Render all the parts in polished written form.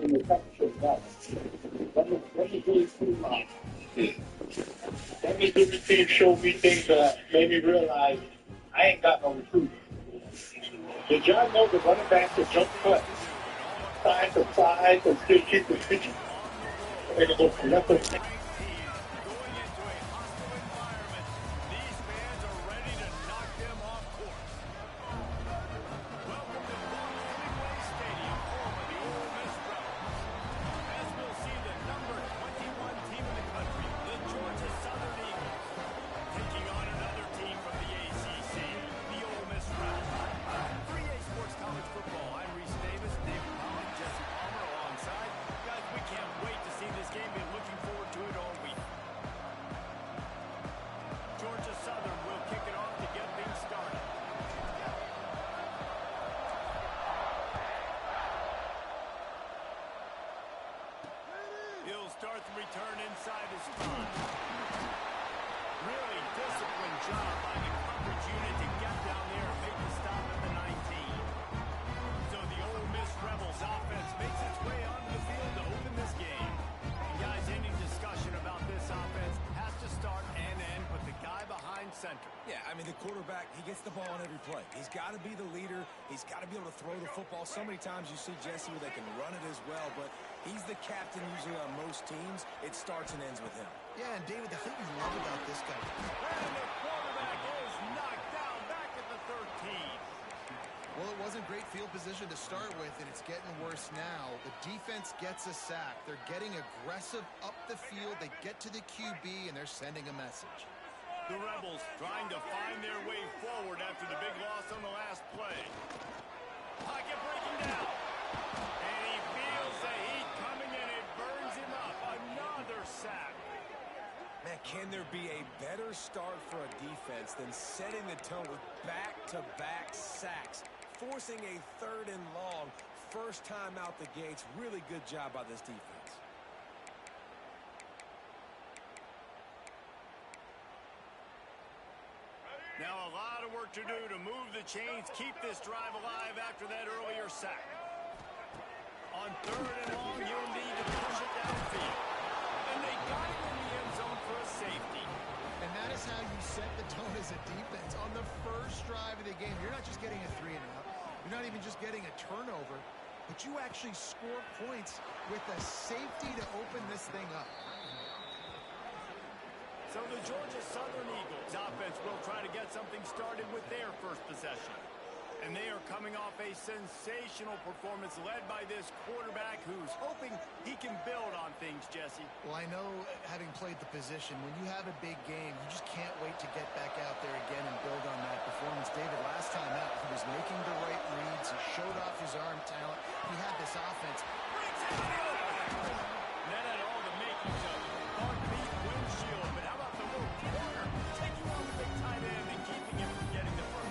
in the temperature now. Let me do it through mine. Let me do the team show me things that made me realize I ain't got no recruiting. Did y'all know the running back to jump cut side to side and still keep the pitch? And go from left to start the return inside his spot. Really disciplined job by the coverage unit to get down there and make the stop at the 19. So the Ole Miss Rebels offense makes its way onto the field to open this game. And guys, any discussion about this offense has to start and end with the guy behind center. Yeah, I mean, the quarterback, he gets the ball on every play. He's got to be the leader. He's got to be able to throw the football. So many times you see Jesse where they can run it as well, but he's the captain usually on most teams. It starts and ends with him. Yeah, and David, the thing you love about this guy. And the quarterback is knocked down back at the 13. Well, it wasn't great field position to start with, and it's getting worse now. The defense gets a sack. They're getting aggressive up the field. They get to the QB, and they're sending a message. The Rebels trying to find their way forward after the big loss on the last play. Pocket breaking down. And he feels the heat coming in. It burns him up. Another sack. Man, can there be a better start for a defense than setting the tone with back-to-back sacks, forcing a 3rd and long, first time out the gates? Really good job by this defense. Now a lot of work to do to move the chains, keep this drive alive after that earlier sack. On 3rd and long, you'll need to push it downfield. And they got it in the end zone for a safety. And that is how you set the tone as a defense. On the first drive of the game, you're not just getting a 3 and out. You're not even just getting a turnover, but you actually score points with a safety to open this thing up. So the Georgia Southern Eagles offense will try to get something started with their first possession. And they are coming off a sensational performance led by this quarterback who's hoping he can build on things, Jesse. Well, I know, having played the position, when you have a big game, you just can't wait to get back out there again and build on that performance. David, last time out, he was making the right reads. He showed off his arm talent. He had this offense. That had all the makings of hard-beat windshield, but how about the little corner taking on the big tight end and keeping him from getting the first?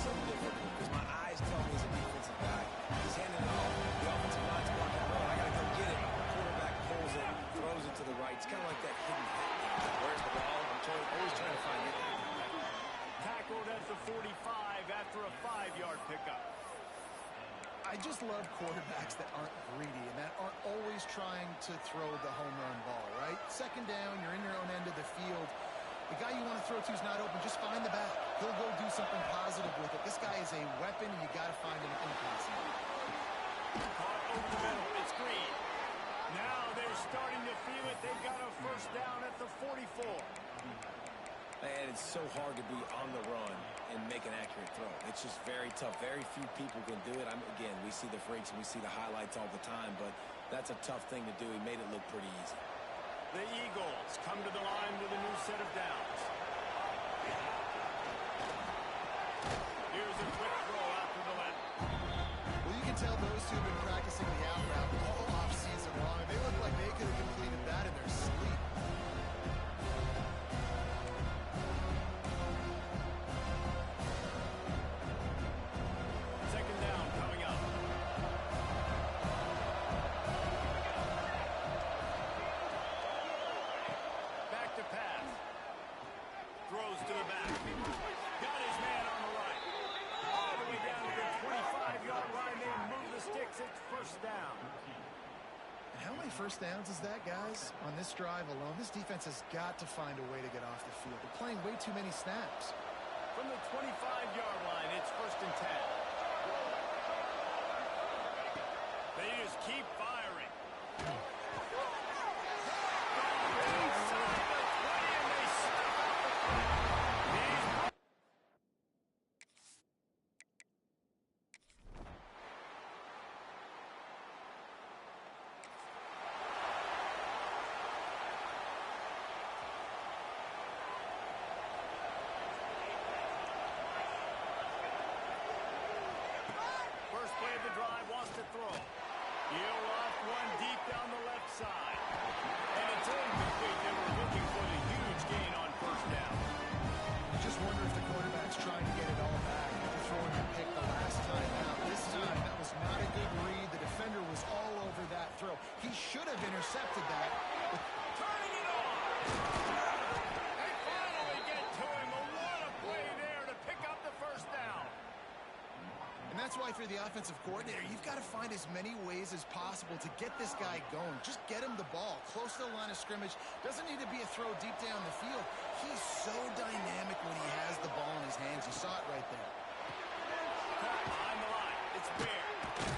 So different because my eyes tell me as a defensive guy, he's handing it off. The offensive line's blocking the ball. I got to go get it. Quarterback pulls it, throws it to the right. It's kind of like that hidden hit. Where's the ball? I'm always trying to find it. Tackled at the 45 after a 5-yard pickup. I just love quarterbacks that aren't greedy and that aren't always trying to throw the home run ball, right? 2nd down, you're in your own end of the field. The guy you want to throw to is not open. Just find the back. He'll go do something positive with it. This guy is a weapon, and you got to find him in the passing. Caught over the middle. It's Green. Now they're starting to feel it. They've got a first down at the 44. Man, it's so hard to be on the run and make an accurate throw. It's just very tough. Very few people can do it. Again, we see the freaks and we see the highlights all the time, but that's a tough thing to do. He made it look pretty easy. The Eagles come to the line with a new set of downs. Here's a quick throw out to the left. Well, you can tell those two have been practicing the out route all offseason long. They look like they could have completed that in their sleep. Second down coming up. Back to pass. down. And how many first downs is that, guys? On this drive alone, this defense has got to find a way to get off the field. They're playing way too many snaps. From the 25-yard line, it's 1st and 10. They just keep firing. Inside the 20, and they stuff out the field. First play of the drive wants to throw. He'll off one deep down the left side. And it's incomplete. They were looking for the huge gain on 1st down. You just wonder if the quarterback's trying to get it all back after throwing the pick the last time out. This time, that was not a good read. The defender was all over that throw. He should have intercepted that. Turning it on. They finally get to him. A what a play there to pick up the 1st down. And that's why, for the offensive coordinator, you've got to find as many ways as possible to get this guy going. Just get him the ball close to the line of scrimmage. Doesn't need to be a throw deep down the field. He's so dynamic when he has the ball in his hands. You saw it right there. Behind the line. It's Bear. Quick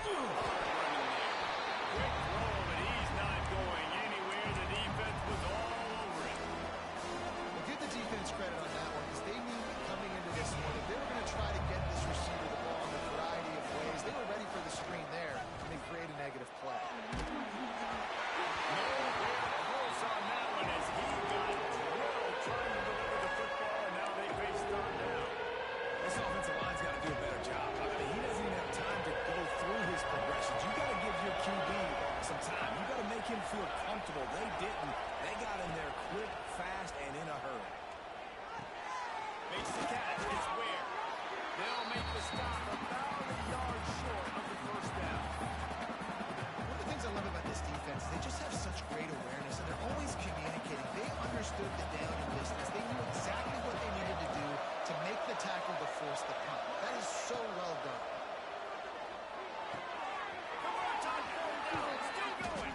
throw, but he's not going anywhere. The defense was all over it. Well, give the defense credit on that one, because they knew coming into this one that they were going to try to get this receiver the ball in a variety of ways. They were ready for the screen there, and they create a negative play. Nowhere close on that one as he got drilled trying to deliver the football, and now they face 3rd down. This offensive line's got to do a better job. I mean, he doesn't even have time to go through his progressions. You got to give your QB some time. You got to make him feel comfortable. They didn't. They got in there quick, fast, and in a hurry. Makes the catch. It's Ware. They'll make the stop about a yard short of the 1st down. One of the things I love about this defense, they just have such great awareness, and they're always communicating. They understood the down and distance. They knew exactly what they needed to do to make the tackle to force the punt. That is so well done. Converts on 4th down. Still going.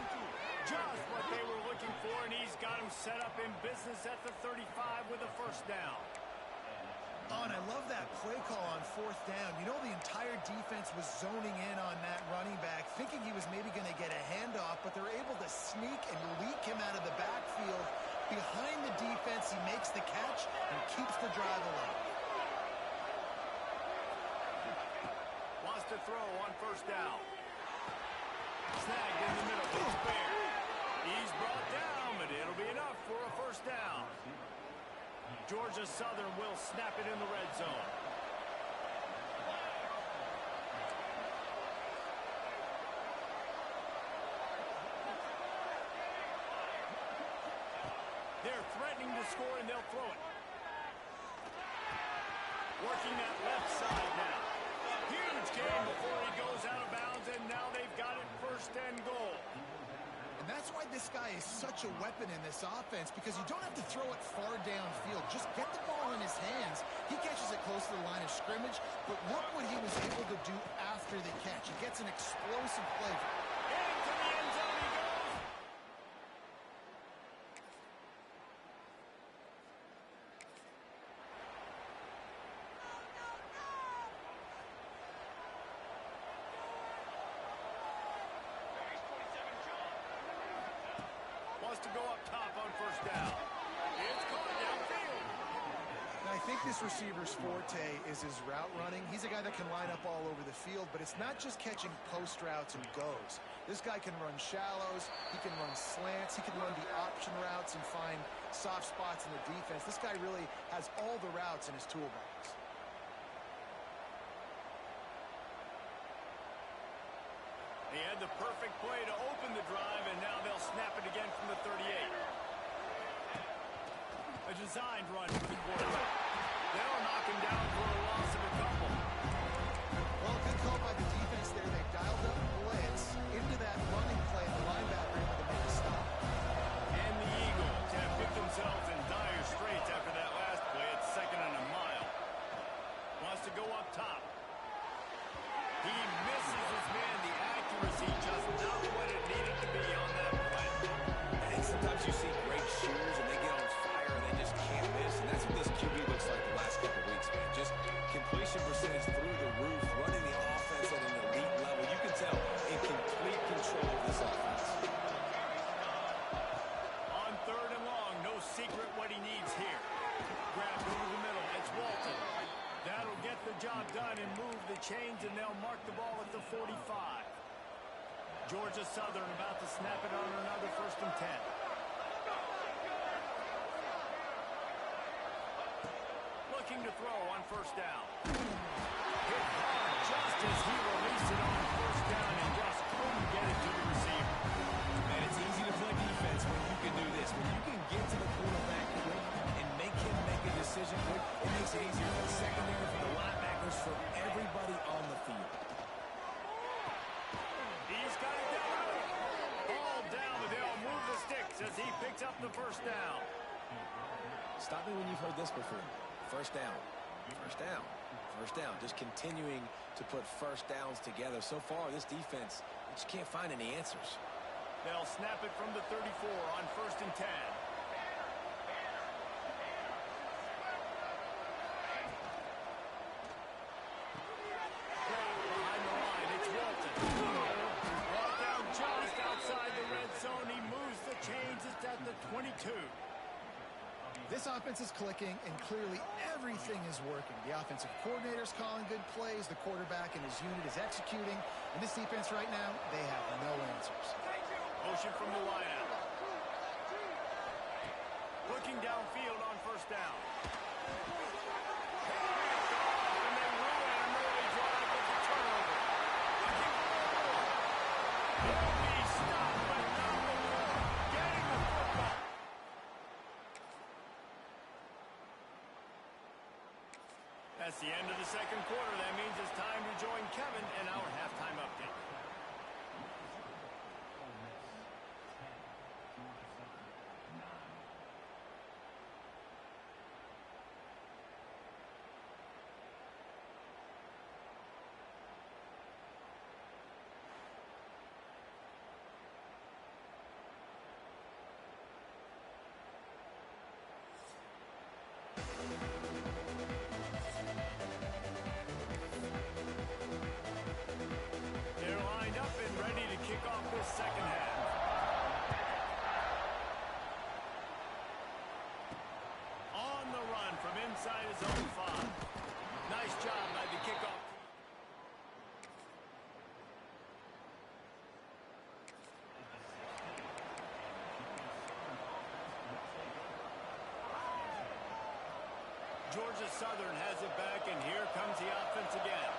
Just what they were looking for, and he's got him set up in business at the 35 with a 1st down. Oh, and I love that play call on 4th down. You know, the entire defense was zoning in on that running back, thinking he was maybe going to get a handoff, but they're able to sneak and leak him out of the backfield. Behind the defense, he makes the catch and keeps the drive alive. Wants to throw on 1st down. Snagged in the middle. It's Bear. He's brought down, but it'll be enough for a 1st down. Georgia Southern will snap it in the red zone. They're threatening to score, and they'll throw it. Working that left side now. Huge gain before he goes out of bounds, and now they've got it 1st and goal. And that's why this guy is such a weapon in this offense, because you don't have to throw it far downfield. Just get the ball in his hands. He catches it close to the line of scrimmage, but look what he was able to do after the catch. He gets an explosive play. Into the end zone he goes. Wants to go up top on 1st down. It's caught downfield. And I think this receiver's forte is his route running. He's a guy that can line up all over the field, but it's not just catching post routes and goes. This guy can run shallows, he can run slants, he can run the option routes and find soft spots in the defense. This guy really has all the routes in his toolbox. He had the perfect play to open the drive, and now they'll snap it again from the 38. A designed run for the quarterback. They'll knock him down for a loss of a couple. Well, good call by the defense there. They dialed up blitz into that running play. The linebacker able to make a stop. And the Eagles have put themselves in dire straits after that last play. It's 2nd and a mile. Wants to go up top. He misses his man. The accuracy just Georgia Southern about to snap it on another 1st and 10. Looking to throw on 1st down. Hit hard just as he released it on 1st down and just couldn't get it to the receiver. Man, it's easy to play defense when you can do this. When you can get to the quarterback quick and make him make a decision quick, it makes it easier for the secondary, for the linebackers, for everybody on the field. He's got it down. Ball down, but they'll move the sticks as he picks up the 1st down. Stop me when you've heard this before. 1st down, 1st down, 1st down. Just continuing to put 1st downs together. So far, this defense, you just can't find any answers. They'll snap it from the 34 on 1st and 10. Behind the line, it's Walton. Ball down just outside the red zone. He moves the chains. It's at the 22. This offense is clicking, and clearly everything is working. The offensive coordinator's calling good plays. The quarterback and his unit is executing. And this defense right now, they have no answers. Motion from the wideout. Looking downfield on 1st down. And they ruin an early drive with the turnover. He'll be stopped, but not before getting the football. That's the end of the 2nd quarter. That means it's time to join Kevin in our halftime update. They're lined up and ready to kick off this 2nd half. On the run from inside his own 5. Nice job by the kickoff. Georgia Southern has it back, and here comes the offense again.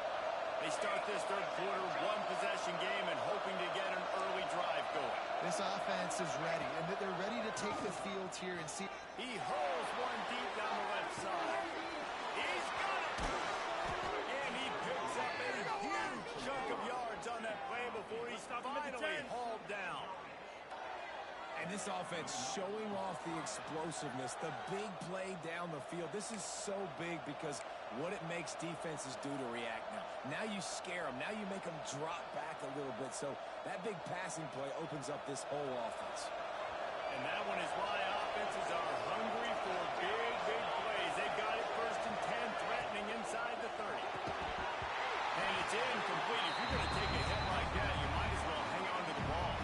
They start this 3rd quarter, 1-possession game, and hoping to get an early drive going. This offense is ready, and they're ready to take the field here and see. He hurls one deep down the left side. He's got it! And he picks up a huge chunk of yards on that play before he's finally hauled down. And this offense showing off the explosiveness, the big play down the field. This is so big because what it makes defenses do to react now. Now you scare them. Now you make them drop back a little bit. So that big passing play opens up this whole offense. And that one is why offenses are hungry for big, big plays. They've got it 1st and 10, threatening inside the 30. And it's incomplete. If you're going to take a hit like that, you might as well hang on to the ball.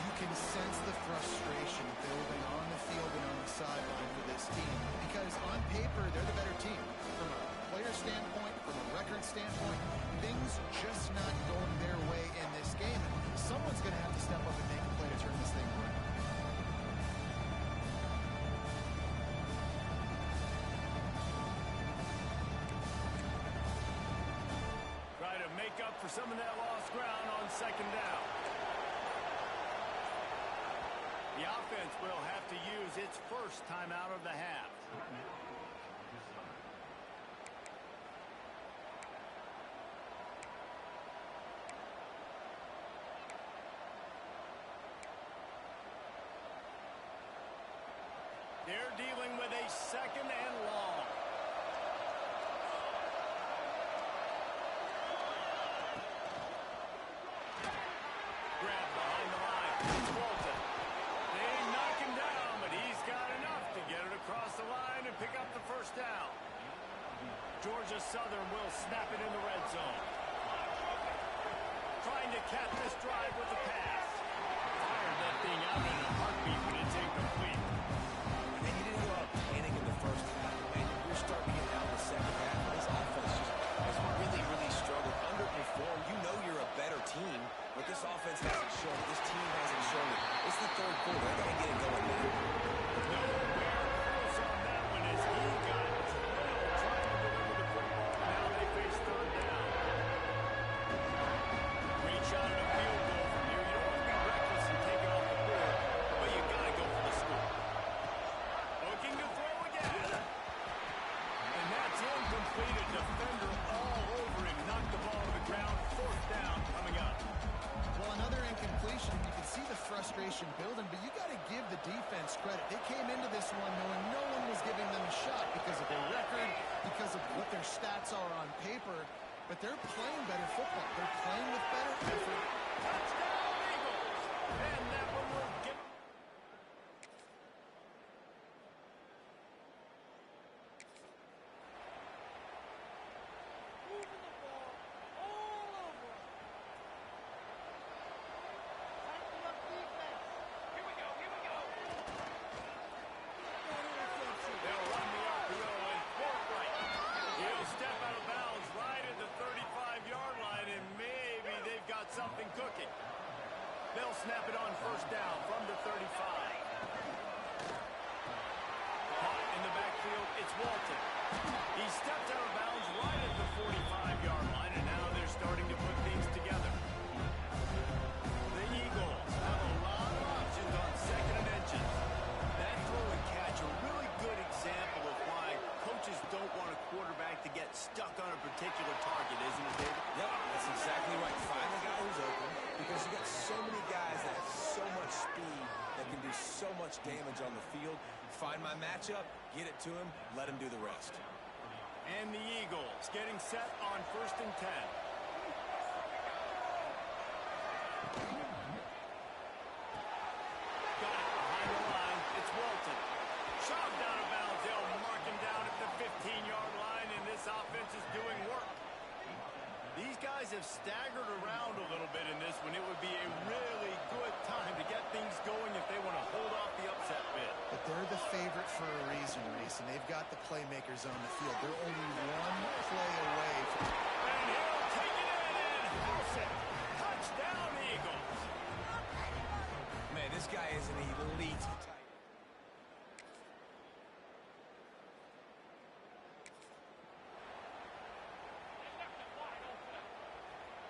You can sense the frustration building on the field and on the sideline for this team because on paper, they're the better team. From a player standpoint, from a record standpoint, things just not going their way in this game. And someone's going to have to step up and make a play to turn this thing around. Try to make up for some of that lost ground on 2nd down. The offense will have to use its 1st timeout of the half. They're dealing with a 2nd and long. Grab behind the line. It's Walton. They knock him down, but he's got enough to get it across the line and pick up the 1st down. Georgia Southern will snap it in the red zone. Trying to cap this drive with a pass. Fired that thing out in a heartbeat, but it's incomplete. And you didn't go out panic in the 1st half, and you're starting to get down the 2nd half. This offense has really, really struggled, underperformed. You know you're a better team, but this offense hasn't shown it. This team hasn't shown it. It's the third quarter. They got to get it going now. No miracles on that one as he got drilled trying to deliver the football. Now they face third down. Great shot at a field goal from here. You don't want to be reckless and take it off the board, but you got to go for the score. Looking to throw again. And that's incomplete. A defender all over him. Knocked the ball to the ground. Fourth down coming up. Well, another incompletion. You can see the frustration building, but you got to give the defense credit. They came into this one knowing no one was giving them a shot because of their record, because of what their stats are on paper, but they're playing better football. They're playing with better effort. Touchdown Eagles. And that one will get... Moving the ball all over. Tighten up defense. Here we go. They'll run the RPO and forthright. He'll step out of bounds right at the 35-yard line, and maybe they've got something cooking. They'll snap it on first down from the 35. Caught in the backfield, it's Walton. He stepped out of bounds right at the 45-yard line, and now they're starting to put things together. The Eagles have a lot of options on second and inches. That throw and catch, a really good example of why coaches don't want a quarterback to get stuck on a particular target, isn't it, David? Yep, that's exactly right. Find the guy who's open because you got so many guys that have so much speed that can do so much damage on the field. Find my matchup, get it to him, let him do the rest. And the Eagles getting set on first and 10. Got it behind the line. It's Walton. Shoved out of bounds. They'll mark him down at the 15-yard line, and this offense is doing work. These guys have staggered around a little bit in this one. It would be a really good time to get things going if they want to hold off the upset bid. But they're the favorite for a reason, Reese, and they've got the playmakers on the field. They're only one play away from... And he'll take it in and house it. Touchdown, Eagles. Man, this guy is an elite type.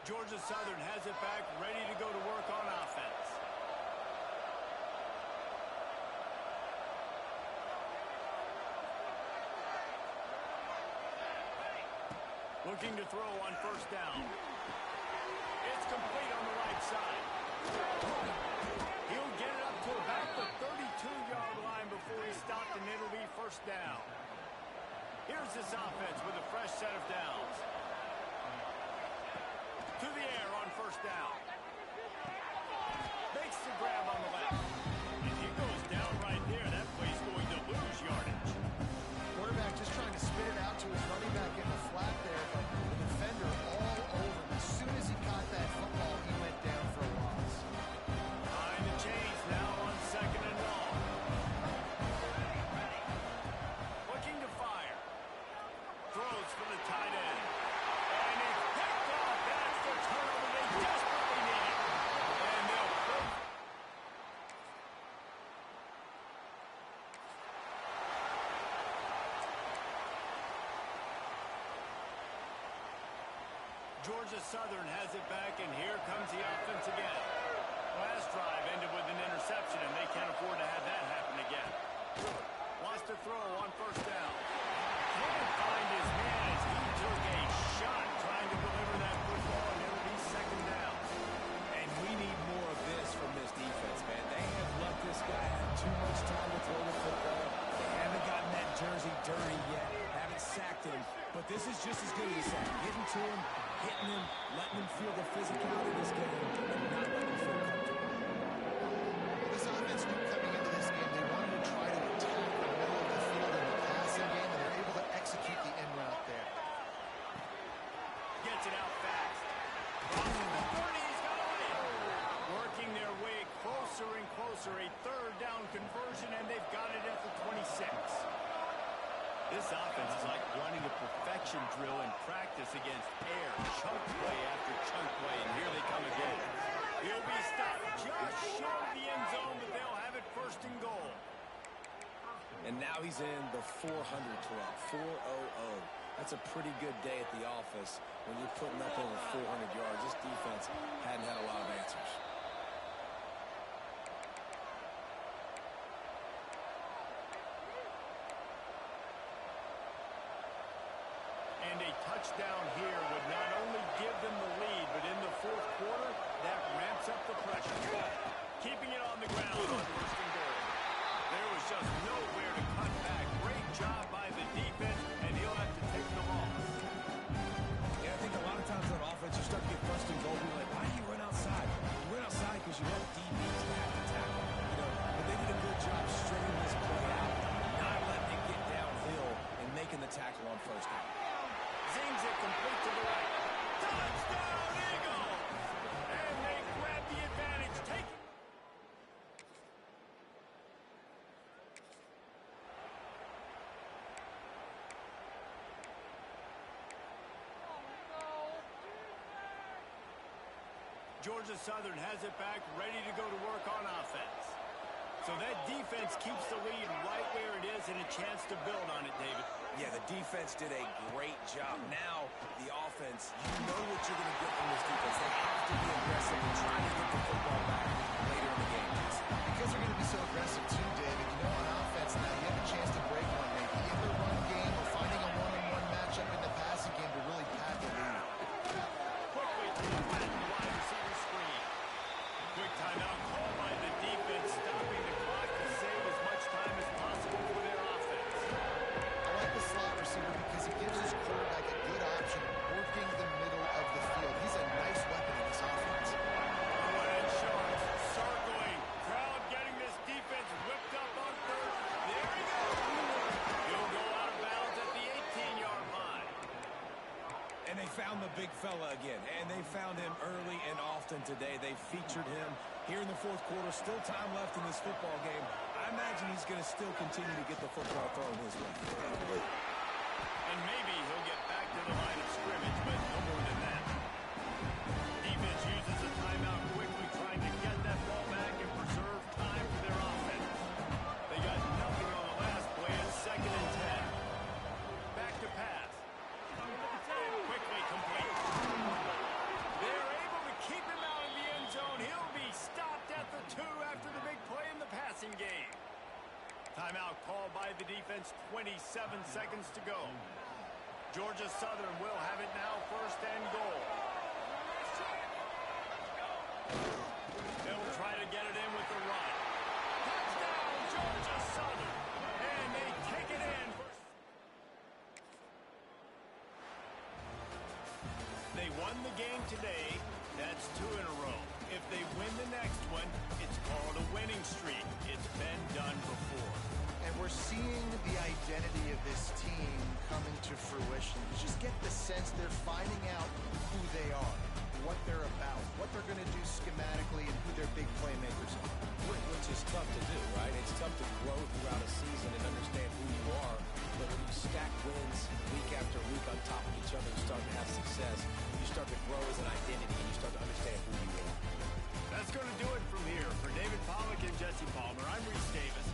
Georgia Southern has it back, ready to go to work on offense. Looking to throw on first down. It's complete on the right side. He'll get it up to about the 32-yard line before he's stopped, and it'll be first down. Here's this offense with a fresh set of downs. To the air on first down. Makes the grab on the left. And he goes down right there. That play's going to lose yardage. Quarterback just trying to spit it out to his running back in the flat there, but the defender all over him. As soon as he caught that football, he went down for a loss. Behind the chains now on second and long. Looking to fire. Throws for the tight end. And it's picked off. That's the turnover they desperately needed. And they'll close. Georgia Southern has it back, and here comes the offense again. Last drive ended with an interception, and they can't afford to have that happen again. Wants to throw on first down. Can't find his man as he took a shot trying to deliver that football, and it'll be second down. And we need more of this from this defense, man. They have let this guy have too much time to throw the football. They haven't gotten that jersey dirty yet. Haven't sacked him. But this is just as good as a sack. Getting to him, hitting him, letting him feel the physicality of this game, and not letting him feel comfortable. This offense knew coming into this game they wanted to try to attack the middle of the field in the passing game, and they're able to execute the in route there. Gets it out fast. Crossing the 30, he's got a lead. Working their way closer and closer. A third down conversion, and they've got it at the 26. This offense is like running a perfection drill in practice against air. Chunk play after chunk play, and here they come again. He'll be stopped just short of the end zone, but they'll have it first and goal. And now he's in the 400 club, 400. That's a pretty good day at the office when you're putting up over 400 yards. This defense hadn't had a lot of answers. And a touchdown here would not only give them the lead, but in the fourth quarter, that ramps up the pressure. Keeping it on the ground on first and goal. There was just nowhere to cut back. Great job by the defense, and he'll have to take the loss. Yeah, I think a lot of times on offense, you start to get first and goal, and you're like, why do you run outside? You run outside because you want DBs to have to tackle. But they did a good job stringing this play out, not letting it get downhill, and making the tackle on first down. Zings it complete to the right. Touchdown, Eagles! And they grab the advantage. Take it. Georgia Southern has it back, ready to go to work on offense. So that defense keeps the lead right where it is and a chance to build on it, David. Yeah, the defense did a great job. Now, the offense, you know what you're going to get from this defense. They have to be aggressive and try to get the football back later in the game. Because they're going to be so aggressive too, David. On offense now, you have a chance to break one, maybe in the run game or finding a one-on-one matchup in the passing game to really pad the lead. Quickly to the flat wide receiver screen. Quick timeout call by the defense, stopping the clock to save as much time as possible for their offense. I like the slot receiver because he gives his quarterback a good option working the middle of the field. He's a nice weapon in this offense. And Sharks circling. Crowd getting this defense whipped up on third. There he goes. He'll go out of bounds at the 18-yard line. And they found the big fella again, and they found him early and often today. They featured him here in the fourth quarter. Still time left in this football game. I imagine he's going to still continue to get the football thrown his way. And maybe he'll get back to the line of scrimmage, but no more than that. Defense uses a timeout quickly, trying to get that ball back and preserve time for their offense. They got nothing on the last play. It's 2nd and 10. Back to pass. Quickly complete. They're able to keep him out of the end zone. He'll be stopped at the 2 after the big play in the passing game. Timeout called by the defense, 27 seconds to go. Georgia Southern will have it now, first and goal. They'll try to get it in with the run. Touchdown, Georgia Southern. And they take it in. They won the game today. That's 2 in a row. If they win the next one, it's called a winning streak. It's been done before. And we're seeing the identity of this team coming to fruition. You just get the sense they're finding out who they are, what they're about, what they're going to do schematically, and who their big playmakers are. Which is tough to do, right? It's tough to grow throughout a season and understand who you are. But when you stack wins week after week on top of each other and start to have success, you start to grow as an identity and you start to understand who you are. That's going to do it from here. For David Pollack and Jesse Palmer, I'm Reese Davis.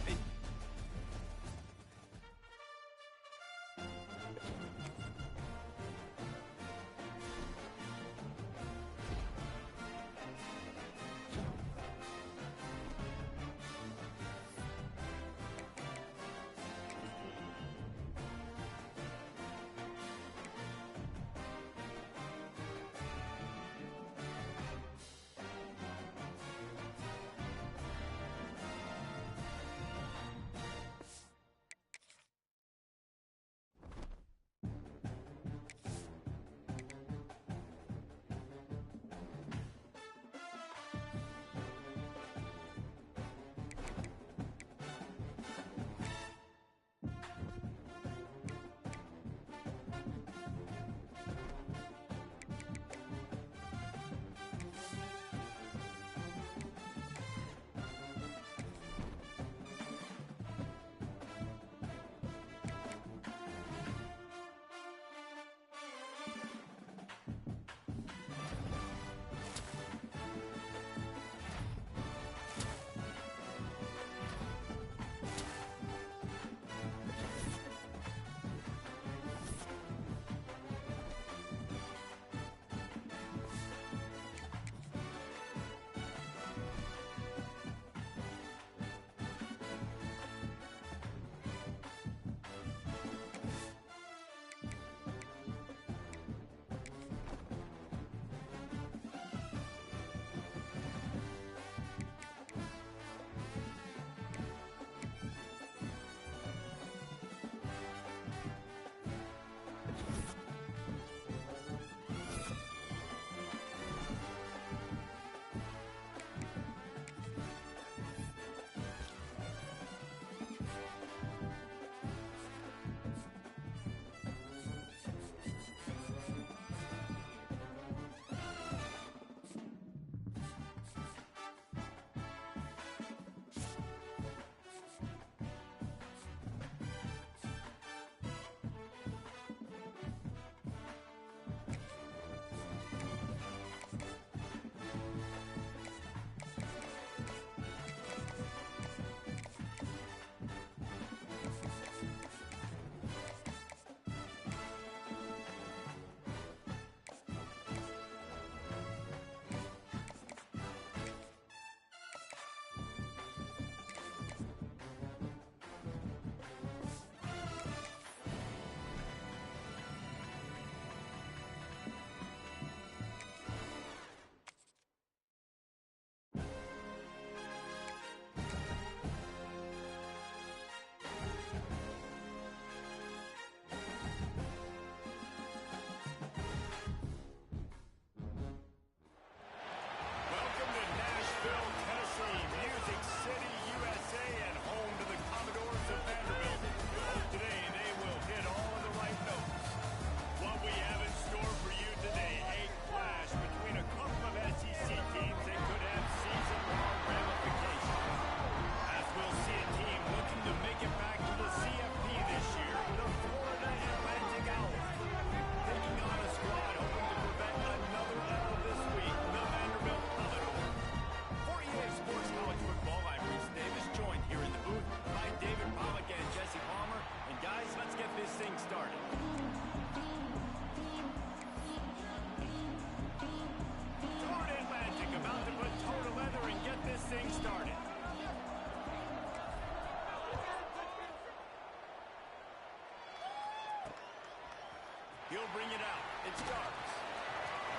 it starts.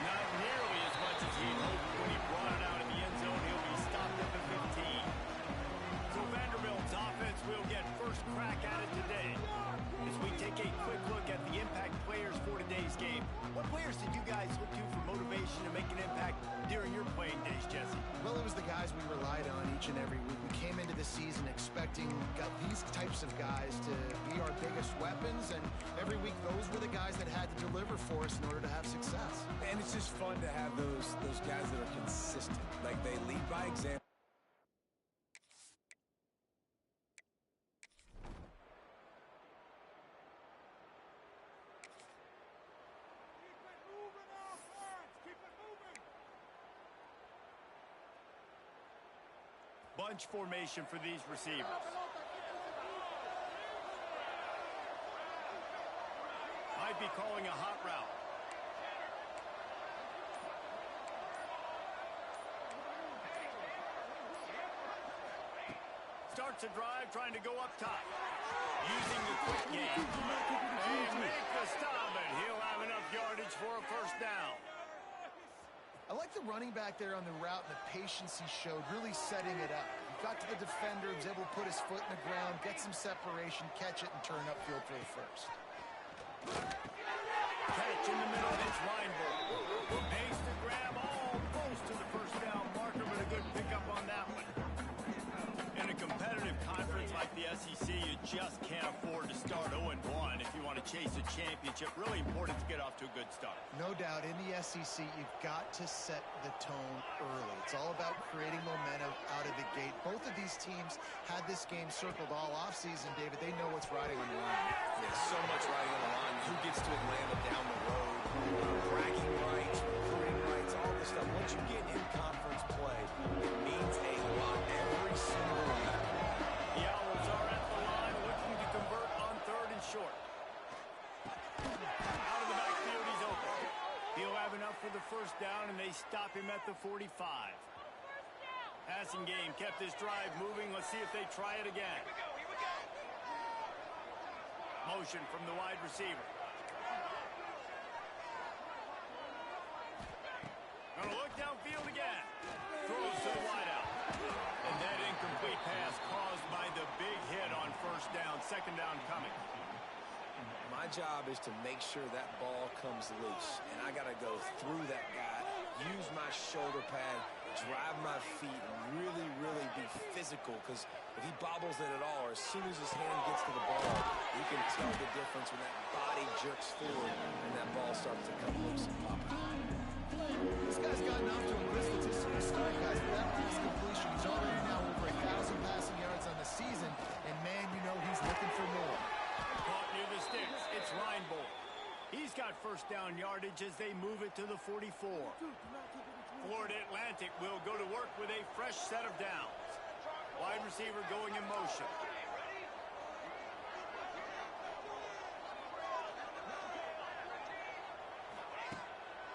Not nearly as much as he'd hoped when he brought it out in the end zone. He'll be stopped up at 15. So Vanderbilt's offense will get first crack at it today. As we take a quick look at the impact players for today's game, what players did you guys look to for motivation to make an impact during your playing days, Jesse? Well, it was the guys we relied on each and every week. We came into the season expecting these types of guys to be our biggest weapons, and every week those were the guys that had to deliver for us in order to have success. And it's just fun to have those guys that are consistent. Like, they lead by example. Bunch formation for these receivers. Might be calling a hot route. Starts a drive trying to go up top. Using the quick game. They make the stop, and he'll have enough yardage for a first down. I like the running back there on the route and the patience he showed, really setting it up. He got to the defender, he was able to put his foot in the ground, get some separation, catch it, and turn upfield for the first. Catch in the middle, it's Reinbold. Makes the grab almost to the first down marker, but a good pickup on that one. In a competitive conference like the SEC, you just can't afford to start 0-1 if you want to chase a championship. Really important to get off to a good start. No doubt, in the SEC, you've got to set the tone early. It's all about creating momentum out of the gate. Both of these teams had this game circled all offseason, David. They know what's riding on the line. There's so much riding on the line. Who gets to Atlanta down the road? Bragging rights, recruiting rights, all this stuff. Once you get in conference play, it means a lot every single week. The Owls are at the line looking to convert on 3rd and short. Out of the backfield, he's open. He'll have enough for the first down, and they stop him at the 45. Passing game kept this drive moving. Let's see if they try it again. Motion from the wide receiver. Gonna look downfield again. Throws to the wideout. And that incomplete pass caused by the big hit on first down. Second down coming. My job is to make sure that ball comes loose, and I got to go through that guy, use my shoulder pad, drive my feet, and really, really be physical, because if he bobbles it at all, or as soon as his hand gets to the ball, you can tell the difference when that body jerks forward and that ball starts to come loose and pop out. This guy's gotten off to a good statistical start, guys, but that last completion, he's already now over 1,000 passing yards on the season, and man, you know he's looking for more. Caught near the sticks. It's Reinbold. He's got first down yardage as they move it to the 44. Florida Atlantic will go to work with a fresh set of downs. Wide receiver going in motion.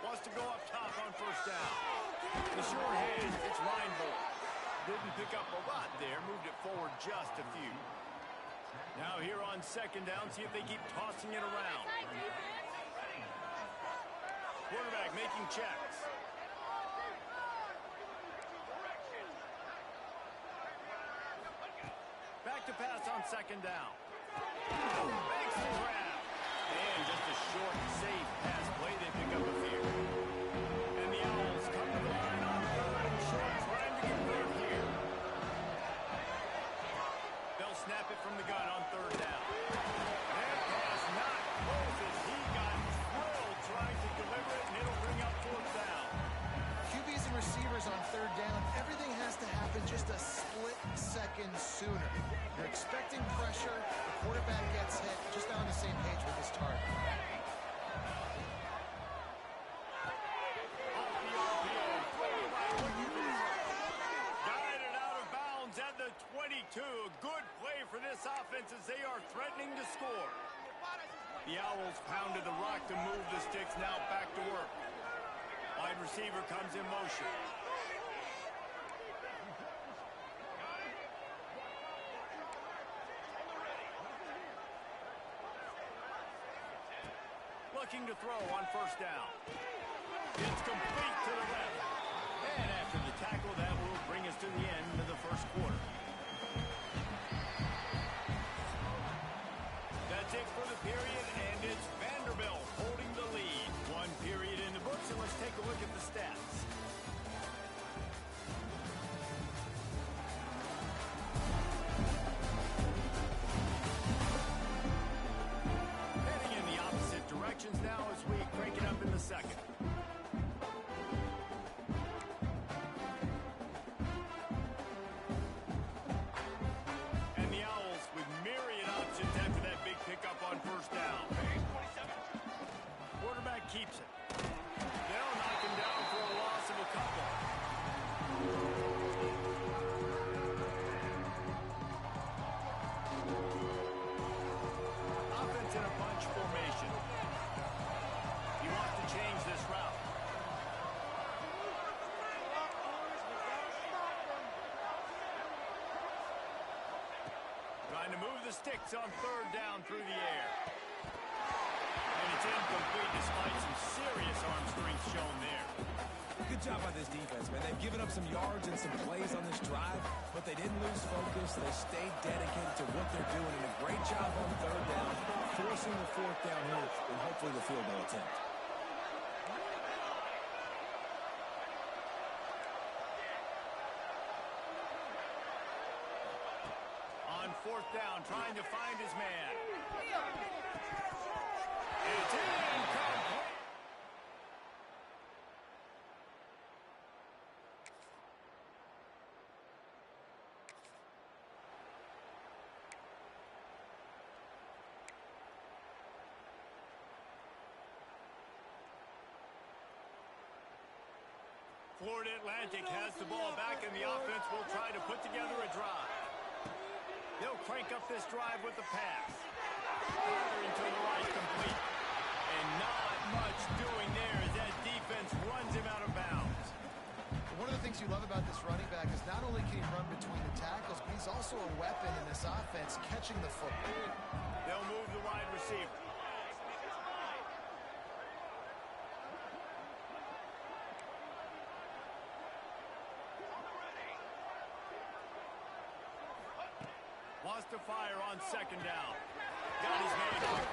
Wants to go up top on first down. The short hand, it's Reinbold. Didn't pick up a lot there, moved it forward just a few. Now here on second down, see if they keep tossing it around. Quarterback making checks. Back to pass on second down. Makes the grab. And just a short, safe pass play. They pick up a few. And the Owls come to the line on 3rd and short. Trying to convert here. They'll snap it from the gun on 3rd down. That pass not close as he got drilled trying to deliver it, and it'll bring up 4th down. QBs and receivers on 3rd down, everything has to happen just a split second sooner. You're expecting pressure, the quarterback gets hit, just not on the same page with his target. Guided out of bounds at the 22. A good play for this offense as they are threatening to score. The Owls pounded the rock to move the sticks, now back to work. Wide receiver comes in motion. looking to throw on first down. It's complete to the left. And after the tackle, that will bring us to the end of the first quarter. That's it for the period, and it's Vanderbilt holding the lead. One period in the books, and let's take a look at the stats. Heading in the opposite directions now as we crank it up in the second. Pickup on first down. Quarterback keeps it. They'll knock him down for a loss of a couple. Offense in a bunch formation. He wants to change this route. Trying to move the sticks on third down through the air. And it's incomplete despite some serious arm strength shown there. Good job by this defense, man. They've given up some yards and some plays on this drive, but they didn't lose focus. They stayed dedicated to what they're doing, and a great job on third down, forcing the fourth down here, and hopefully the field goal attempt. Fourth down, trying to find his man. It's incomplete. Florida Atlantic has the ball back, and the offense will try to put together a drive. They'll crank up this drive with the pass. Firing to the right, complete. And not much doing there as that defense runs him out of bounds. One of the things you love about this running back is not only can he run between the tackles, but he's also a weapon in this offense, catching the football. They'll move the wide receiver. Wants to fire on second down. Got his hand on it.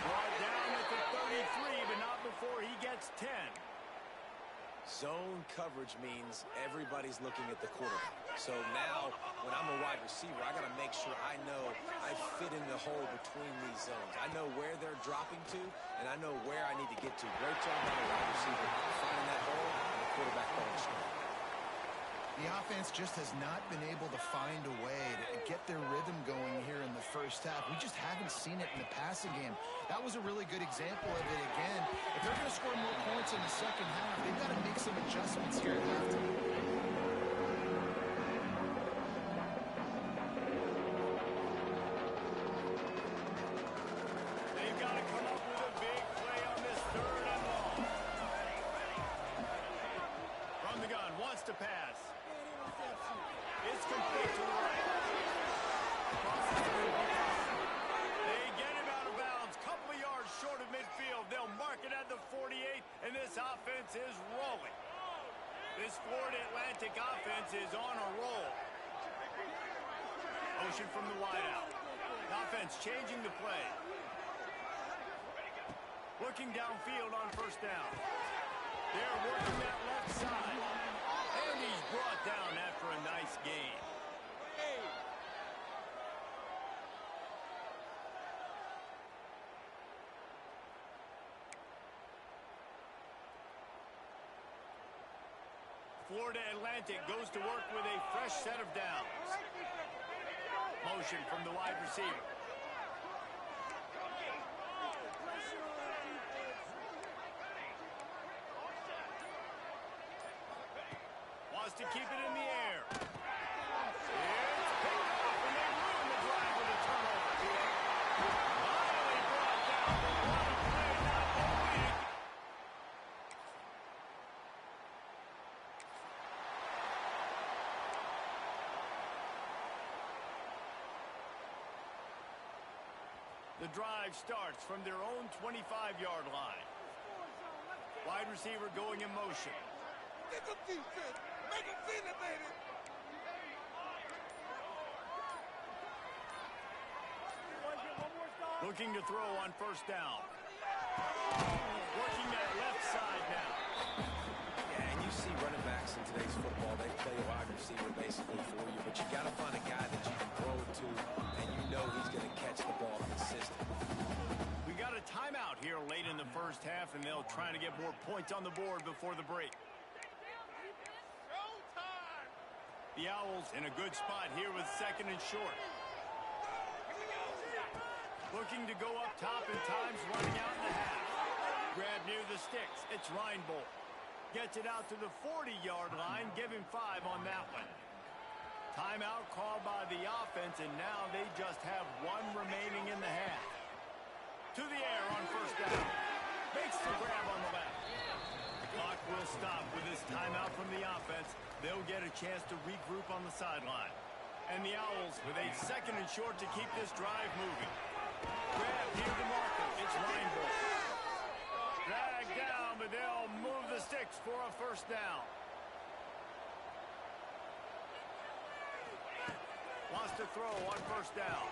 Brought down at the 33, but not before he gets 10. Zone coverage means everybody's looking at the quarterback. So now, when I'm a wide receiver, I got to make sure I know I fit in the hole between these zones. I know where they're dropping to, and I know where I need to get to. Great job by the wide receiver finding that hole, and the quarterback going straight. The offense just has not been able to find a way to get their rhythm going here in the first half. We just haven't seen it in the passing game. That was a really good example of it again. If they're going to score more points in the second half, they've got to make some adjustments here at halftime. They've got to come up with a big play on this third and long. From the gun, wants to pass. It's complete to the right. They get him out of bounds. Couple of yards short of midfield. They'll mark it at the 48, and this offense is rolling. This Florida Atlantic offense is on a roll. Motion from the wideout. Offense changing the play. Looking downfield on first down. They're working that left side. And he's brought down after a nice gain. Florida Atlantic goes to work with a fresh set of downs. Motion from the wide receiver. Wants to keep it in the air. It's picked off, and they ruin the drive with a turnover. Finally brought down. What a play, not only to... The drive starts from their own 25-yard line. Wide receiver going in motion. Get the defense. Make him feel it, baby. Looking to throw on first down. Working that left side now. Yeah, and you see running backs in today's football, they play a wide receiver basically for you, but you got to find a guy that you can throw it to, and you know he's going to catch the ball consistently. We got a timeout here late in the first half, and they'll try to get more points on the board before the break. The Owls in a good spot here with second and short. Looking to go up top, and time's running out in the half. Grab near the sticks. It's Reinbold. Gets it out to the 40-yard line. Give him 5 on that one. Timeout called by the offense, and now they just have 1 remaining in the half. To the air on first down. Makes the grab on the left. The clock will stop with this timeout from the offense. They'll get a chance to regroup on the sideline. And the Owls with a second and short to keep this drive moving. Grab near the marker. It's Reinbold. Drag down, but they'll move the sticks for a first down. Wants to throw on first down.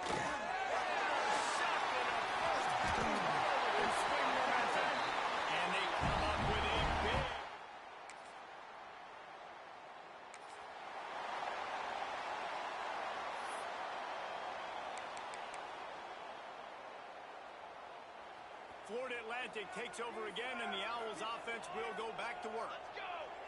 Swing momentum. And they come up with a big... Florida Atlantic takes over again, and the Owls offense will go back to work.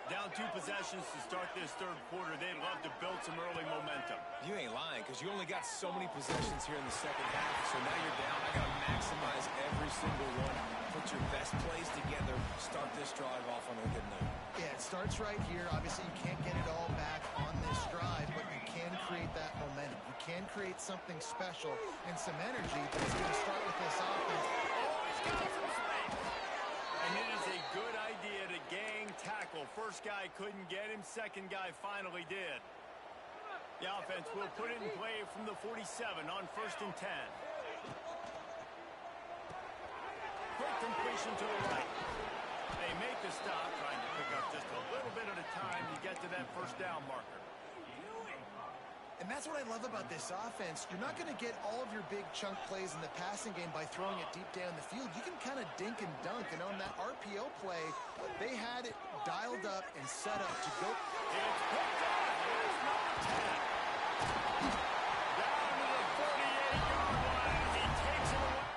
Down 2 possessions to start this third quarter. They'd love to build some early momentum. You ain't lying, because you only got so many possessions here in the second half, so now you're down. I got to maximize every single one. Put your best plays together. Start this drive off on a good note. Yeah, it starts right here. Obviously, you can't get it all back on this drive, but you can create that momentum. You can create something special and some energy, but it's going to start with this offense. And it is a good idea to gang tackle. First guy couldn't get him. Second guy finally did. The offense will put it in play from the 47 on first and 10. Quick completion to the right. They make the stop, trying to pick up just a little bit at a time to get to that first down marker. And that's what I love about this offense. You're not going to get all of your big chunk plays in the passing game by throwing it deep down the field. You can kind of dink and dunk. And on that RPO play, they had it dialed up and set up to go. It's picked up. It's number 10. Down to the 48-yard line. He takes it away.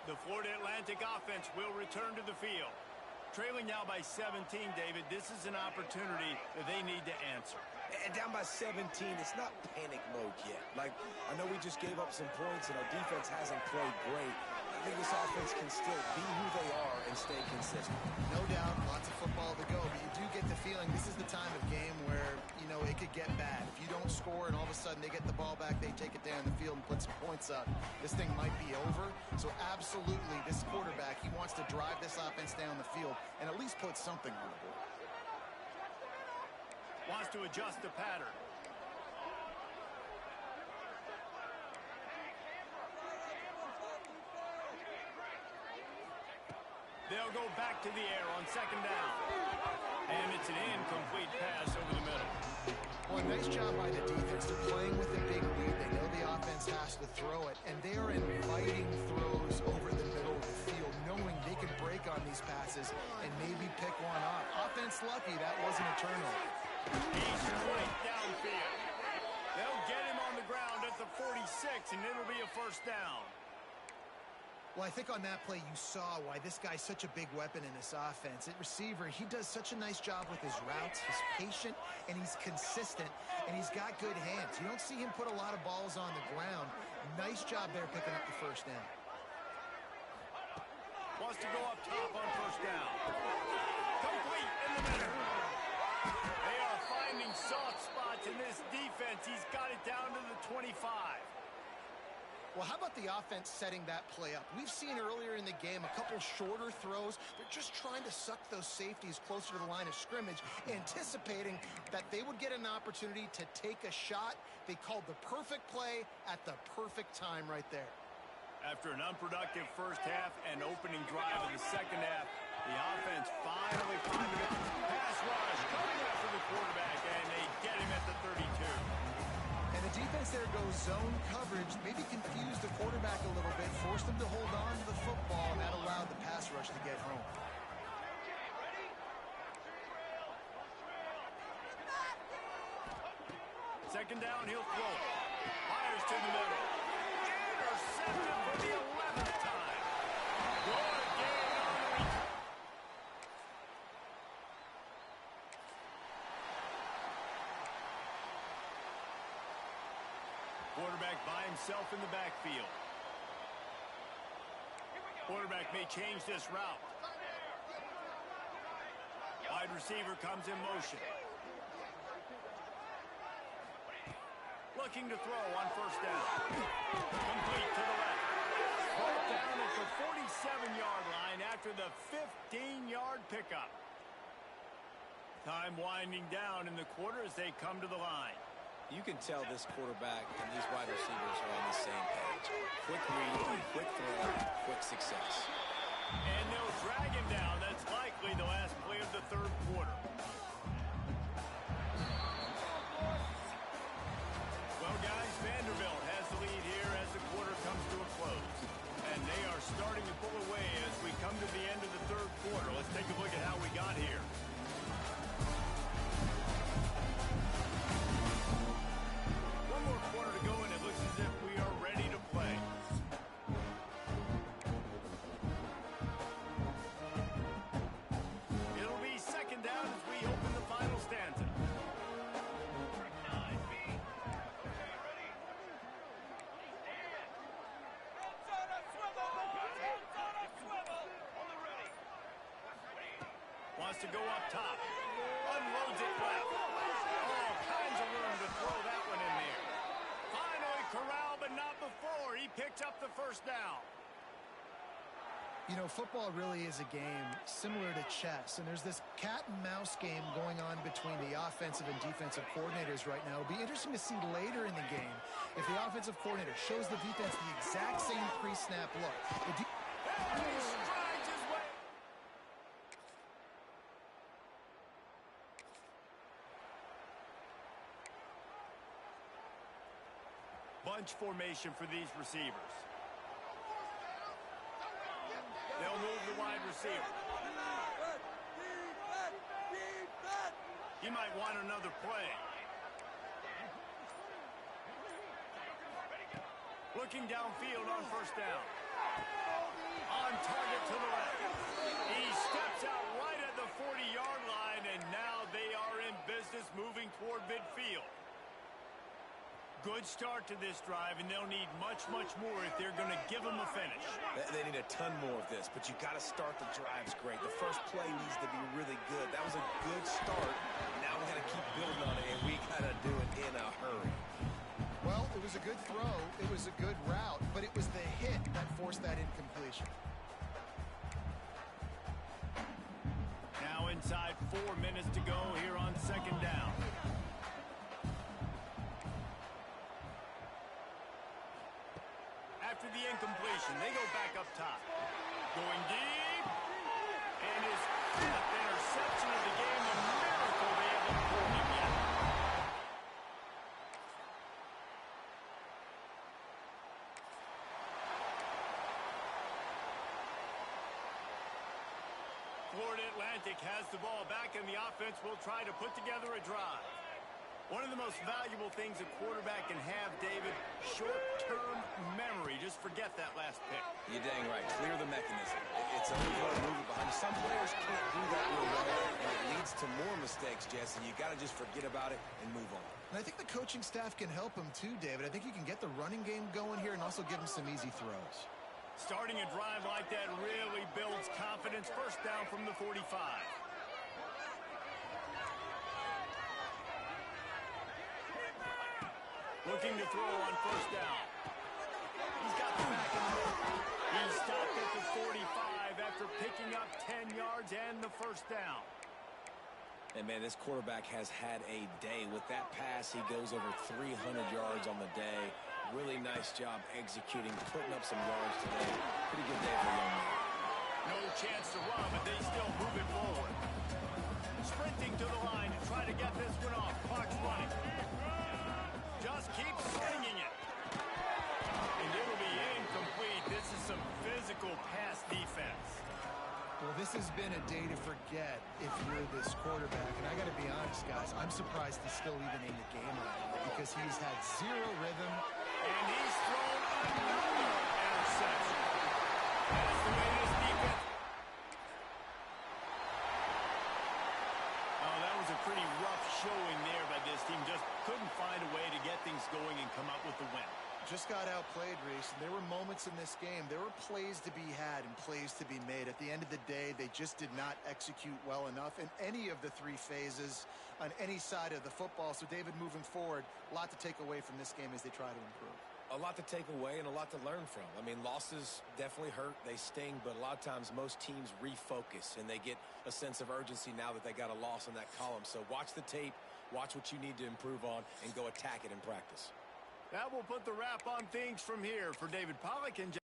The Florida Atlantic offense will return to the field. Trailing now by 17, David, this is an opportunity that they need to answer. And down by 17, it's not panic mode yet. Like, I know we just gave up some points and our defense hasn't played great. I think this offense can still be who they are and stay consistent. No doubt, lots of football to go, but you do get the feeling this is the time of game where, you know, it could get bad. If you don't score and all of a sudden they get the ball back, they take it down the field and put some points up, this thing might be over. So absolutely, this quarterback, he wants to drive this offense down the field and at least put something on the board. Wants to adjust the pattern. They'll go back to the air on second down. And it's an incomplete pass over the middle. Well, nice job by the defense. They're playing with a big lead. They know the offense has to throw it, and they are inviting throws over the middle of the field, knowing they can break on these passes and maybe pick one off. Offense lucky, that wasn't a turnover. He's straight downfield. They'll get him on the ground at the 46, and it'll be a first down. Well, I think on that play you saw why this guy's such a big weapon in this offense. At receiver, he does such a nice job with his routes. He's patient, and he's consistent, and he's got good hands. You don't see him put a lot of balls on the ground. Nice job there picking up the first down. Wants to go up top on first down. Complete in the middle. They are finding soft spots in this defense. He's got it down to the 25. Well, how about the offense setting that play up? We've seen earlier in the game a couple shorter throws. They're just trying to suck those safeties closer to the line of scrimmage, anticipating that they would get an opportunity to take a shot. They called the perfect play at the perfect time right there. After an unproductive first half and opening drive in the second half, the offense finally finds it. Pass rush coming after the quarterback, and they get him at the 32. And the defense there goes zone coverage, maybe confused the quarterback a little bit, forced him to hold on to the football, and that allowed the pass rush to get home. Second down, he'll throw it. Fires to the middle. Intercepted for the 11th time. Good gain on the return. Quarterback by himself in the backfield. Quarterback may change this route. Wide receiver comes in motion. Looking to throw on first down. Complete to the left. Brought down at the 47-yard line after the 15-yard pickup. Time winding down in the quarter as they come to the line. You can tell this quarterback and these wide receivers are on the same page. Quick read, quick throw, quick success. And they'll drag him down. That's likely the last play of the third quarter. Well, guys, Vanderbilt has the lead here as the quarter comes to a close. And they are starting to pull away as we come to the end of the third quarter. Let's take a look at how we got here. One more quarter to go, and it looks as if we are ready to play. It'll be second down as we open the final stanza. Wants to go up top. Unloads it left. All kinds of room to throw that one in there. Finally corralled, but not before. He picked up the first down. You know, football really is a game similar to chess, and there's this cat and mouse game going on between the offensive and defensive coordinators right now. It'll be interesting to see later in the game if the offensive coordinator shows the defense the exact same pre-snap look. And he strides his way. Bunch formation for these receivers. They'll move the wide receiver. He might want another play. Looking downfield on first down. On target to the left. He steps out right at the 40-yard line, and now they are in business moving toward midfield. Good start to this drive, and they'll need much, much more if they're going to give them a finish. They need a ton more of this, but you got to start the drives great. The first play needs to be really good. That was a good start. Now we got to keep building on it, and we got to do it in a hurry. Well, it was a good throw. It was a good route, but it was the hit that forced that incompletion. Now inside 4 minutes to go here on second down. After the incompletion, they go back up top. Going deep. And his fifth interception of the game. A miracle they haven't pulled him yet. Florida Atlantic has the ball back, and the offense will try to put together a drive. One of the most valuable things a quarterback can have, David, short-term memory. Just forget that last pick. You're dang right. Clear the mechanism. It's a move it behind you. Some players can't do that real well, and it leads to more mistakes, Jesse. You got to just forget about it and move on. And I think the coaching staff can help him too, David. I think you can get the running game going here and also give him some easy throws. Starting a drive like that really builds confidence. First down from the 45. Looking to throw on first down. He's He stopped at the 45 after picking up 10 yards and the first down. And, man, this quarterback has had a day. With that pass, he goes over 300 yards on the day. Really nice job executing, putting up some yards today. Pretty good day for the young man. No chance to run, but they still move it forward. Sprinting to the line to try to get this one off. Clock's running. Just keep swinging it. And it'll be incomplete. This is some physical pass defense. Well, this has been a day to forget if you're this quarterback. And I got to be honest, guys, I'm surprised he's still even in the game right now because he's had zero rhythm. And he's thrown another interception. That's the way this defense... Oh, that was a pretty rough showing there by this team. Just couldn't find a way to get things going and come up with the win. Just got outplayed, Reese. And there were moments in this game. There were plays to be had and plays to be made. At the end of the day, they just did not execute well enough in any of the three phases on any side of the football. So, David, moving forward, a lot to take away from this game as they try to improve. A lot to take away and a lot to learn from. I mean, losses definitely hurt. They sting, but a lot of times most teams refocus and they get a sense of urgency now that they got a loss in that column. So watch the tape, watch what you need to improve on, and go attack it in practice. That will put the wrap on things from here for David Pollack and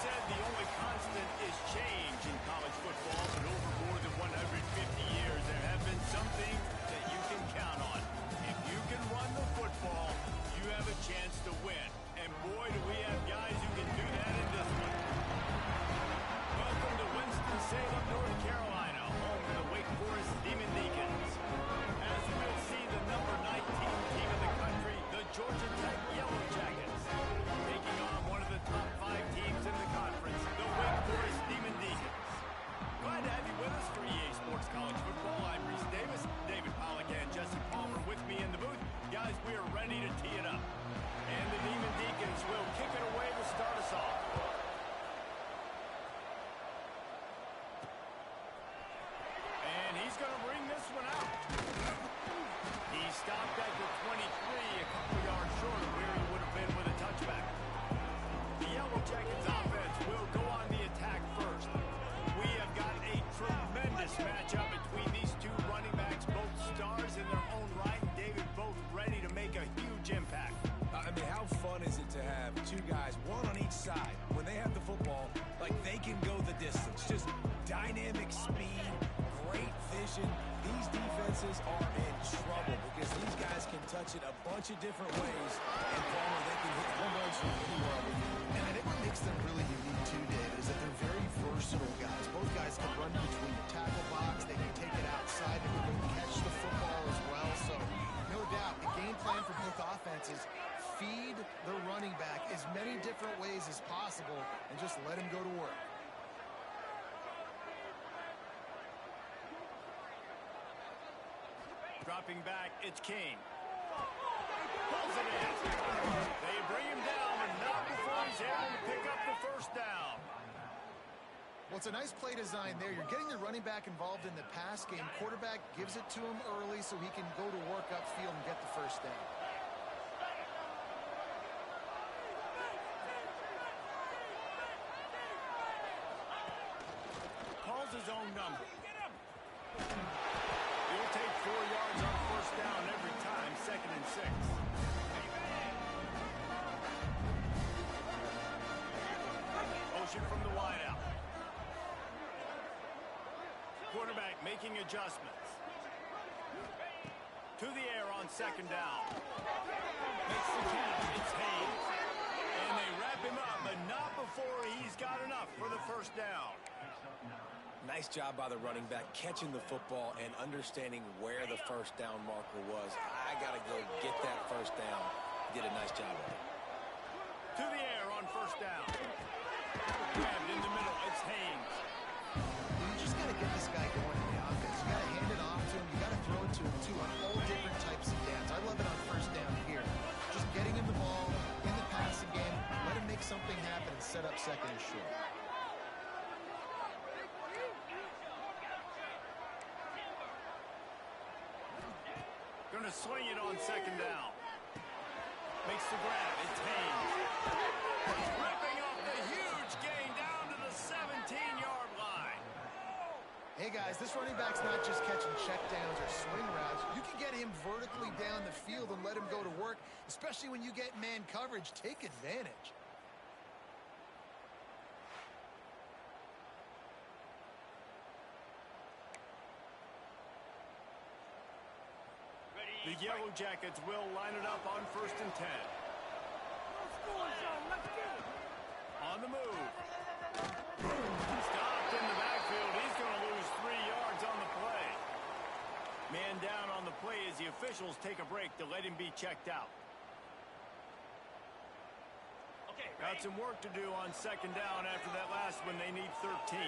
Said the only constant is change in college football, but over more than 150 years, there have been some things that you can count on. If you can run the football, you have a chance to win. And boy, do we have guys who can do that in this one. Welcome to Winston-Salem, North Carolina, home to the Wake Forest Demon Deacons. As we'll see, the number 19 team in the country, the Georgia Tech Yellow Jackets, taking on one of the top 5 teams in the conference, the Wake Forest Demon Deacons. Glad to have you with us for EA Sports College Football. I'm Reese Davis, David Pollack and Jesse Palmer with me in the booth. Guys, we are ready to tee it up. And the Demon Deacons will kick it away to start us off. And he's going to bring this one out. He stopped at the 23, a couple yards short of where he would have been with a touchback. The Yellow Jackets offense will go on the attack first. We have got a tremendous matchup between these two running backs, both stars in their own right. David, both ready to make a huge impact. I mean, how fun is it to have two guys, one on each side, when they have the football, like they can go the distance. Just dynamic speed, great vision. These defenses are in trouble because these guys can touch it a bunch of different ways, and Palmer, they can hit home runs from anywhere on the field. And I think what makes them really unique too, David, is that they're very versatile guys. Both guys can run between the tackle box, they can take it outside, they can catch the football as well. So, no doubt, the game plan for both offenses, feed the running back as many different ways as possible and just let him go to work. Dropping back, it's King. Pulls it in. They bring him down, but not before he's able to pick up the first down. Well, it's a nice play design there. You're getting the running back involved in the pass game. Quarterback gives it to him early so he can go to work upfield and get the first down. Calls his own number. He'll take 4 yards on first down every time, 2nd and 6. Motion from the wideout. Quarterback making adjustments. To the air on 2nd down. Makes the catch. It's Hayes. And they wrap him up, but not before he's got enough for the first down. Nice job by the running back catching the football and understanding where the first down marker was. I got to go get that first down. Did a nice job of it. To the air on first down. Grabbed in the middle. It's Hayes. You just got to get this guy going in the offense. You got to hand it off to him. You got to throw it to him, too, on all different types of downs. I love it on first down here. Just getting him the ball in the passing game, let him make something happen and set up 2nd and short. Going to swing it on 2nd down. Makes the grab. It's Hayes. Ripping off the huge gain down to the 17-yard line. Hey, guys, this running back's not just catching checkdowns or swing routes. You can get him vertically down the field and let him go to work, especially when you get man coverage. Take advantage. The Yellow Jackets will line it up on 1st and 10. On the move. Stopped in the backfield. He's going to lose 3 yards on the play. Man down on the play as the officials take a break to let him be checked out. Got some work to do on 2nd down after that last one. They need 13.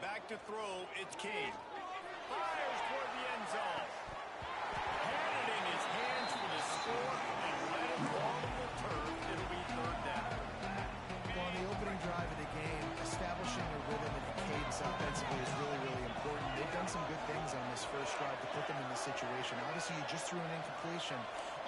Back to throw, it's King. Fires toward the end zone. Had it in his hands for the score and let it fall to the turf. It'll be 3rd down. Well, on the opening drive of the game, establishing a rhythm and a cadence offensively is really, really important. They've done some good things on this first drive to put them in this situation. Obviously, you just threw an incompletion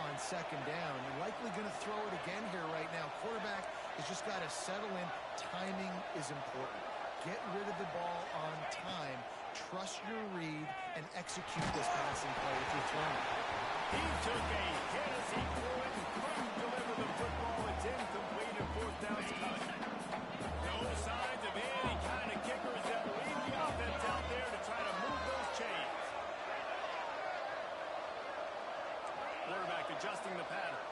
on 2nd down. You're likely going to throw it again here right now. Quarterback has just got to settle in. Timing is important. Get rid of the ball on time. Trust your read and execute this passing play if you're throwing. He took a hit as he threw it and couldn't deliver the football. It's incomplete and 4th down's cut. No signs of any kind of kickers that will lead the offense out there to try to move those chains. Quarterback adjusting the pattern.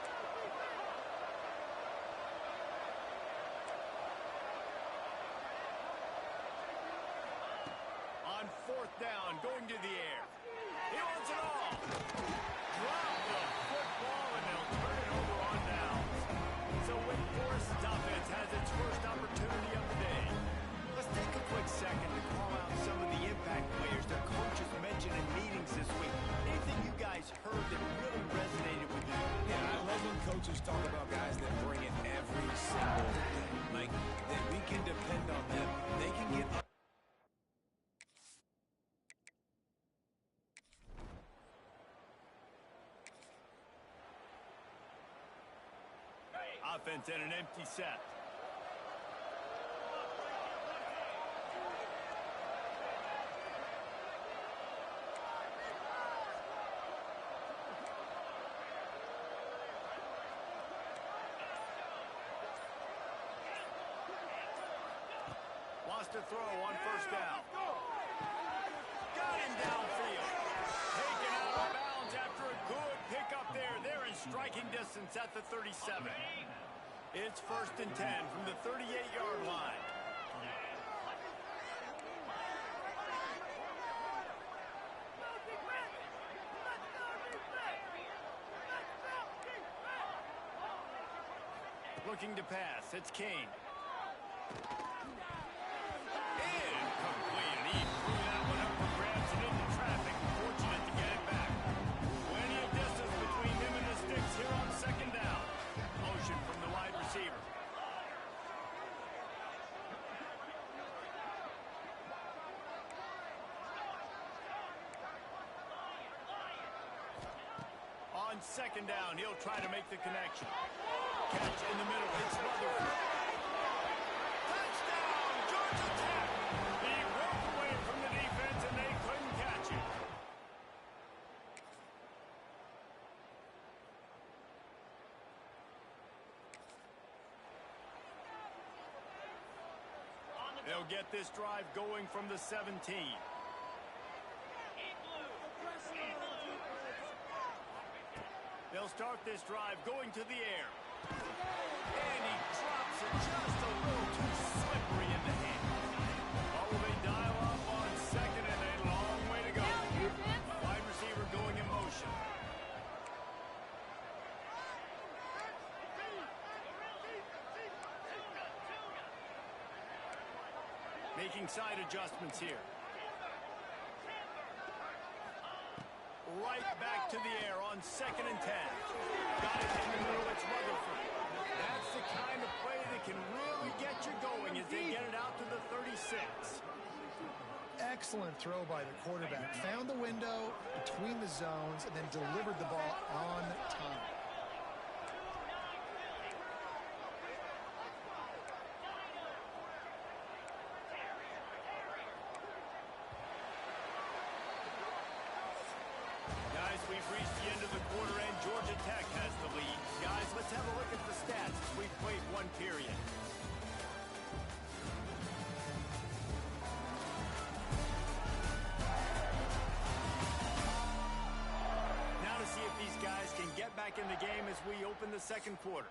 On 4th down, going to the air. He wants it all. Drop the football, and they'll turn it over on downs. So Wake Forest's offense has its first opportunity of the day. Let's take a quick second to call out some of the impact players their coaches mentioned in meetings this week. Anything you guys heard that really resonated with you? Yeah, I love when coaches talk about guys that bring it every single day. Like, that we can depend on them. They can get... Offense and an empty set. Lost a throw on 1st down. Got him downfield. Taken out of bounds after a good pickup there. They're in striking distance at the 37. It's 1st and 10 from the 38-yard line. Looking to pass. It's King. On second down, he'll try to make the connection. Catch in the middle. It's Rutherford. Touchdown, Georgia Tech. He broke away from the defense, and they couldn't catch him. They'll get this drive going from the 17. They'll start this drive going to the air. And he drops it just a little too slippery in the hand. Oh, they dial up on second and a long way to go. Wide receiver going in motion. Making side adjustments here. Right back to the air on second and 10. Got it in the middle. It's Rutherford. That's the kind of play that can really get you going as they get it out to the 36. Excellent throw by the quarterback. Found the window between the zones and then delivered the ball on time. We've reached the end of the quarter, and Georgia Tech has the lead. Guys, let's have a look at the stats as we've played one period. Now to see if these guys can get back in the game as we open the second quarter.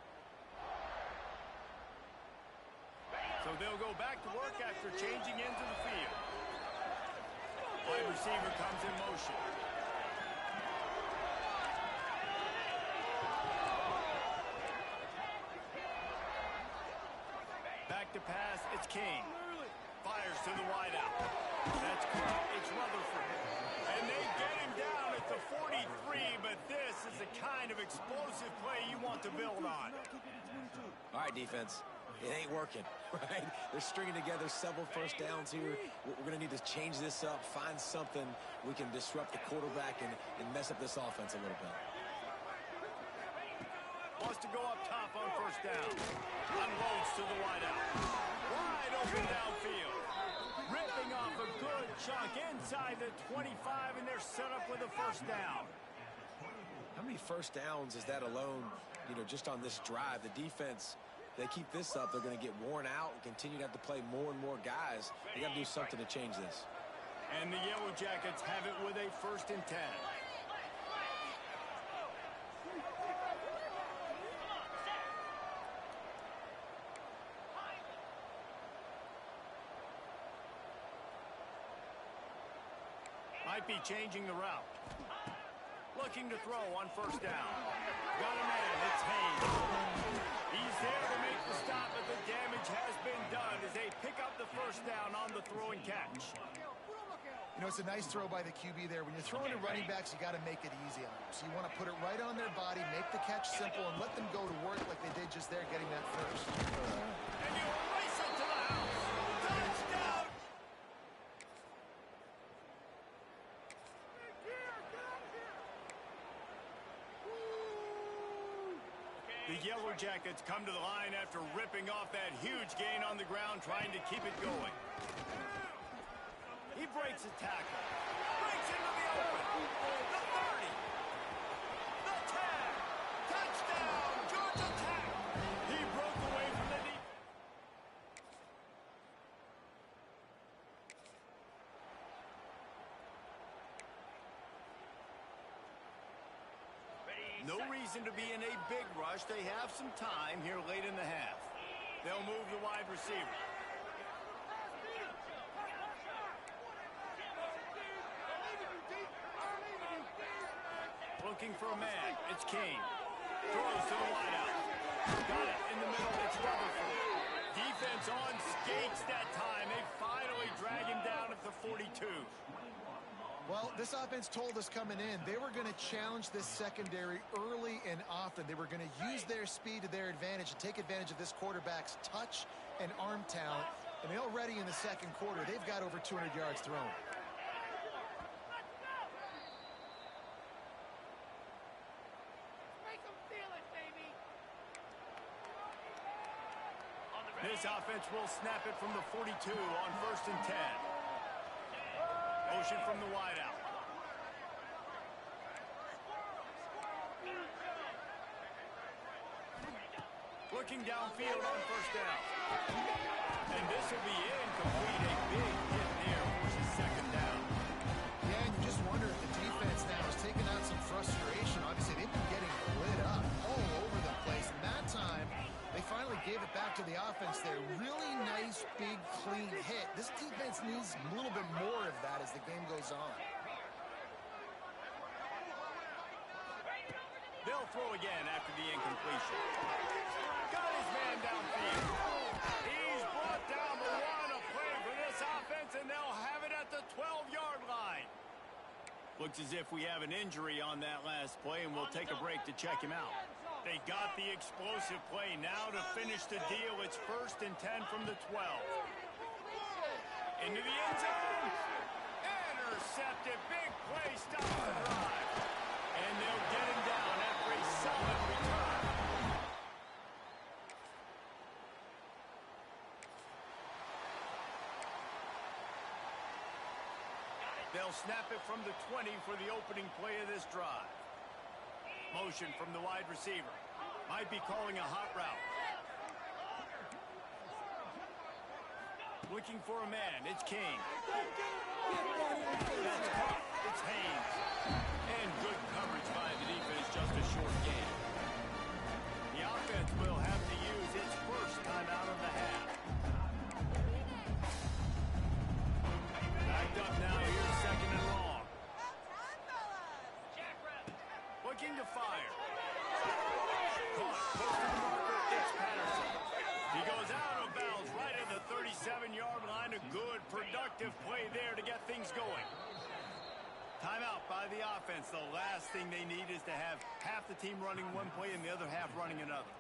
So they'll go back to work after changing into the field. Wide receiver comes in motion. Back to pass, it's King. Fires to the wideout. That's caught, it's Rutherford. And they get him down at the 43, but this is the kind of explosive play you want to build on. All right, defense. It ain't working, right? They're stringing together several first downs here. We're going to need to change this up, find something we can disrupt the quarterback and mess up this offense a little bit. Wants to go up top on first down. Unloads to the wideout. Wide open downfield. Ripping off a good chunk inside the 25, and they're set up with a first down. How many first downs is that alone, just on this drive? The defense, they keep this up, they're going to get worn out and continue to have to play more and more guys. They got to do something to change this. And the Yellow Jackets have it with a 1st and 10. Might be changing the route. Looking to throw on first down. Got a man, it's Haynes. He's there to make the stop, but the damage has been done as they pick up the first down on the throw and catch. It's a nice throw by the QB there. When you're throwing to running backs, you got to make it easy on them. So you want to put it right on their body, make the catch simple, and let them go to work like they did just there, getting that first. And you race it to the house. Touchdown! The Yellow Jackets come to the line after ripping off that huge gain on the ground, trying to keep it going. He breaks a tackle. Breaks into the open. The 30. The 10. Touchdown, Georgia Tech. He broke away from the defense. No reason to be in a big rush. They have some time here late in the half. They'll move the wide receiver. Looking for a man. It's King. Throws to the wideout. Got it in the middle. It's Rutherford. Defense on skates that time. They finally drag him down at the 42. Well, this offense told us coming in they were going to challenge this secondary early and often. They were going to use their speed to their advantage and take advantage of this quarterback's touch and arm talent. And already in the second quarter, they've got over 200 yards thrown. This offense will snap it from the 42 on 1st and 10. Motion from the wideout. Looking downfield on 1st down. And this will be incomplete. A big hit there, forces 2nd down. Yeah, and you just wonder if the defense now has taken out some frustration. Obviously, they've been getting lit up all over the place. And that time, they finally gave it back to the offense there. Really nice, big, clean hit. This defense needs a little bit more of that as the game goes on. They'll throw again after the incompletion. Got his man downfield. He's brought down the one. A play for this offense, and they'll have it at the 12-yard line. Looks as if we have an injury on that last play, and we'll take a break to check him out. They got the explosive play. Now to finish the deal, it's 1st and 10 from the 12. Into the end zone. Intercepted. Big play. Stops the drive. And they'll get him down after a solid return. They'll snap it from the 20 for the opening play of this drive. Motion from the wide receiver. Might be calling a hot route. Looking for a man. It's King. That's caught. It's Haynes. And good coverage by the defense. Just a short gain. The offense will have to use its first timeout of the half. Backed up now. Here's 2nd and long. Looking to fire. Caught. Close to the marker. It's Patterson. He goes out of bounds right at the 37-yard line. A good, productive play there to get things going. Timeout by the offense. The last thing they need is to have half the team running one play and the other half running another.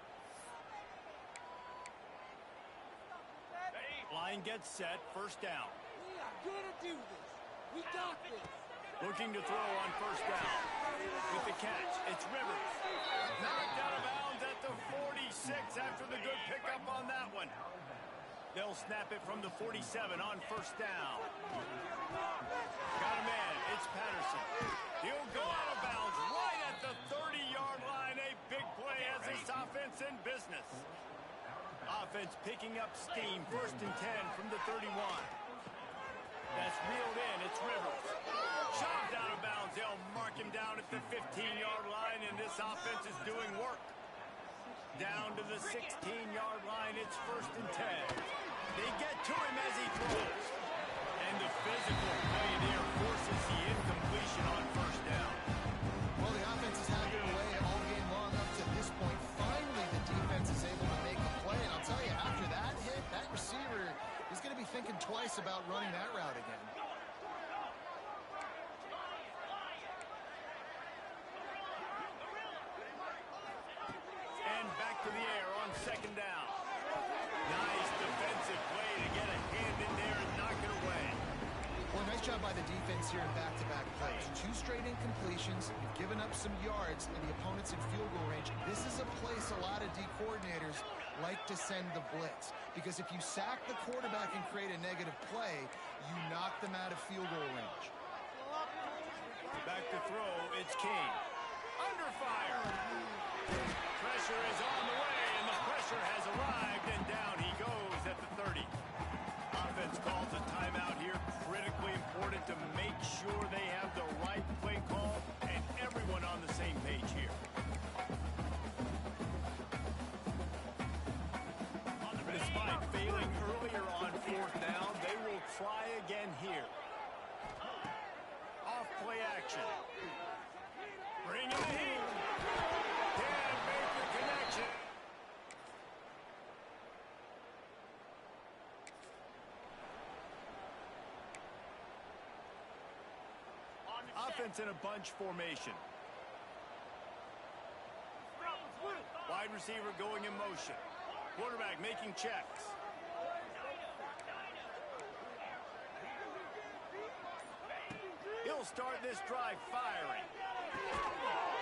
Line gets set. 1st down. We are gonna do this. We got this. Looking to throw on 1st down. With the catch, it's Rivers. Knocked out of bounds at the 46 after the good pickup on that one. They'll snap it from the 47 on 1st down. Got a man. It's Patterson. He'll go out of bounds right at the 30-yard line. A big play as this offense in business. Offense picking up steam. 1st and 10 from the 31. That's reeled in. It's Rivers. Shoved out of bounds. They'll mark him down at the 15-yard line, and this offense is doing work. Down to the 16-yard line. It's 1st and 10. They get to him as he throws. And the physical play there forces the incompletion on 1st down. Well, the offense has had their way all game long up to this point. Finally, the defense is able to make a play. And I'll tell you, after that hit, that receiver is going to be thinking twice about running that route again. And back to the air on 2nd down. Nice defensive play to get a hand in there and knock it away. Well, nice job by the defense here in back-to-back plays. 2 straight incompletions. You've given up some yards, and the opponent's in field goal range. This is a place a lot of D coordinators like to send the blitz, because if you sack the quarterback and create a negative play, you knock them out of field goal range. Back to throw, it's King. Under fire. Pressure is on the way, and the pressure has arrived, and down he goes at the 30. Offense calls a timeout here. Critically important to make sure they have the right play call and everyone on the same page here. Despite failing earlier on 4th down, they will try again here. Off play action. Bring it in. Can't make the connection. Offense in a bunch formation. Wide receiver going in motion. Quarterback making checks. He'll start this drive firing.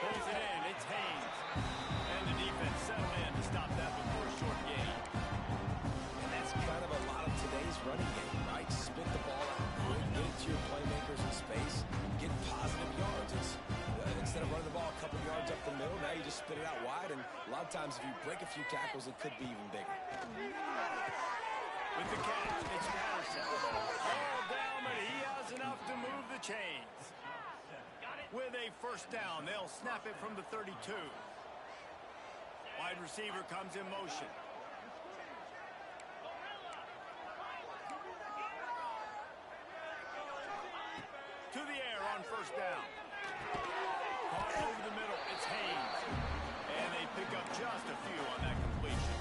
Pulls it in. It's Haynes. And the defense settled in to stop that before a short gain. this running game, right? Spit the ball out quick, get it to your playmakers in space, get positive yards. It's instead of running the ball a couple yards up the middle, now you just spit it out wide, and a lot of times if you break a few tackles, it could be even bigger. With the catch, it's Patterson. All down, but he has enough to move the chains. With a first down, they'll snap it from the 32. Wide receiver comes in motion. To the air on first down. Caught over the middle, it's Haynes. And they pick up just a few on that completion.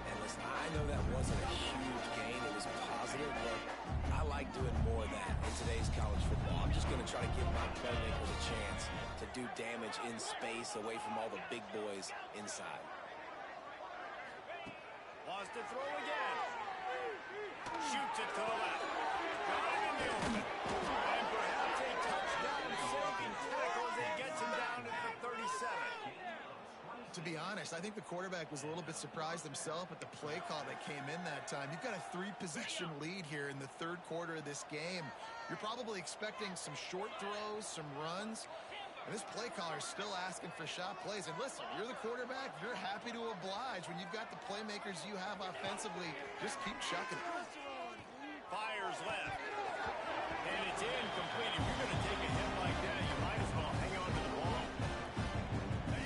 And listen, I know that wasn't a huge gain. It was positive, but I like doing more of that in today's college football. I'm just going to try to give my playmakers a chance to do damage in space away from all the big boys inside. Wants to throw again. Shoots it to the left. Got him in the open. And perhaps a touchdown-saving tackle as he gets him down at the 37. To be honest, I think the quarterback was a little bit surprised himself at the play call that came in that time. You've got a 3-possession lead here in the third quarter of this game. You're probably expecting some short throws, some runs. And this play caller is still asking for shot plays. And listen, you're the quarterback. You're happy to oblige. When you've got the playmakers you have offensively, just keep chucking it. Fires left. And it's incomplete. If you're going to take a hit like that, you might as well hang on to the ball.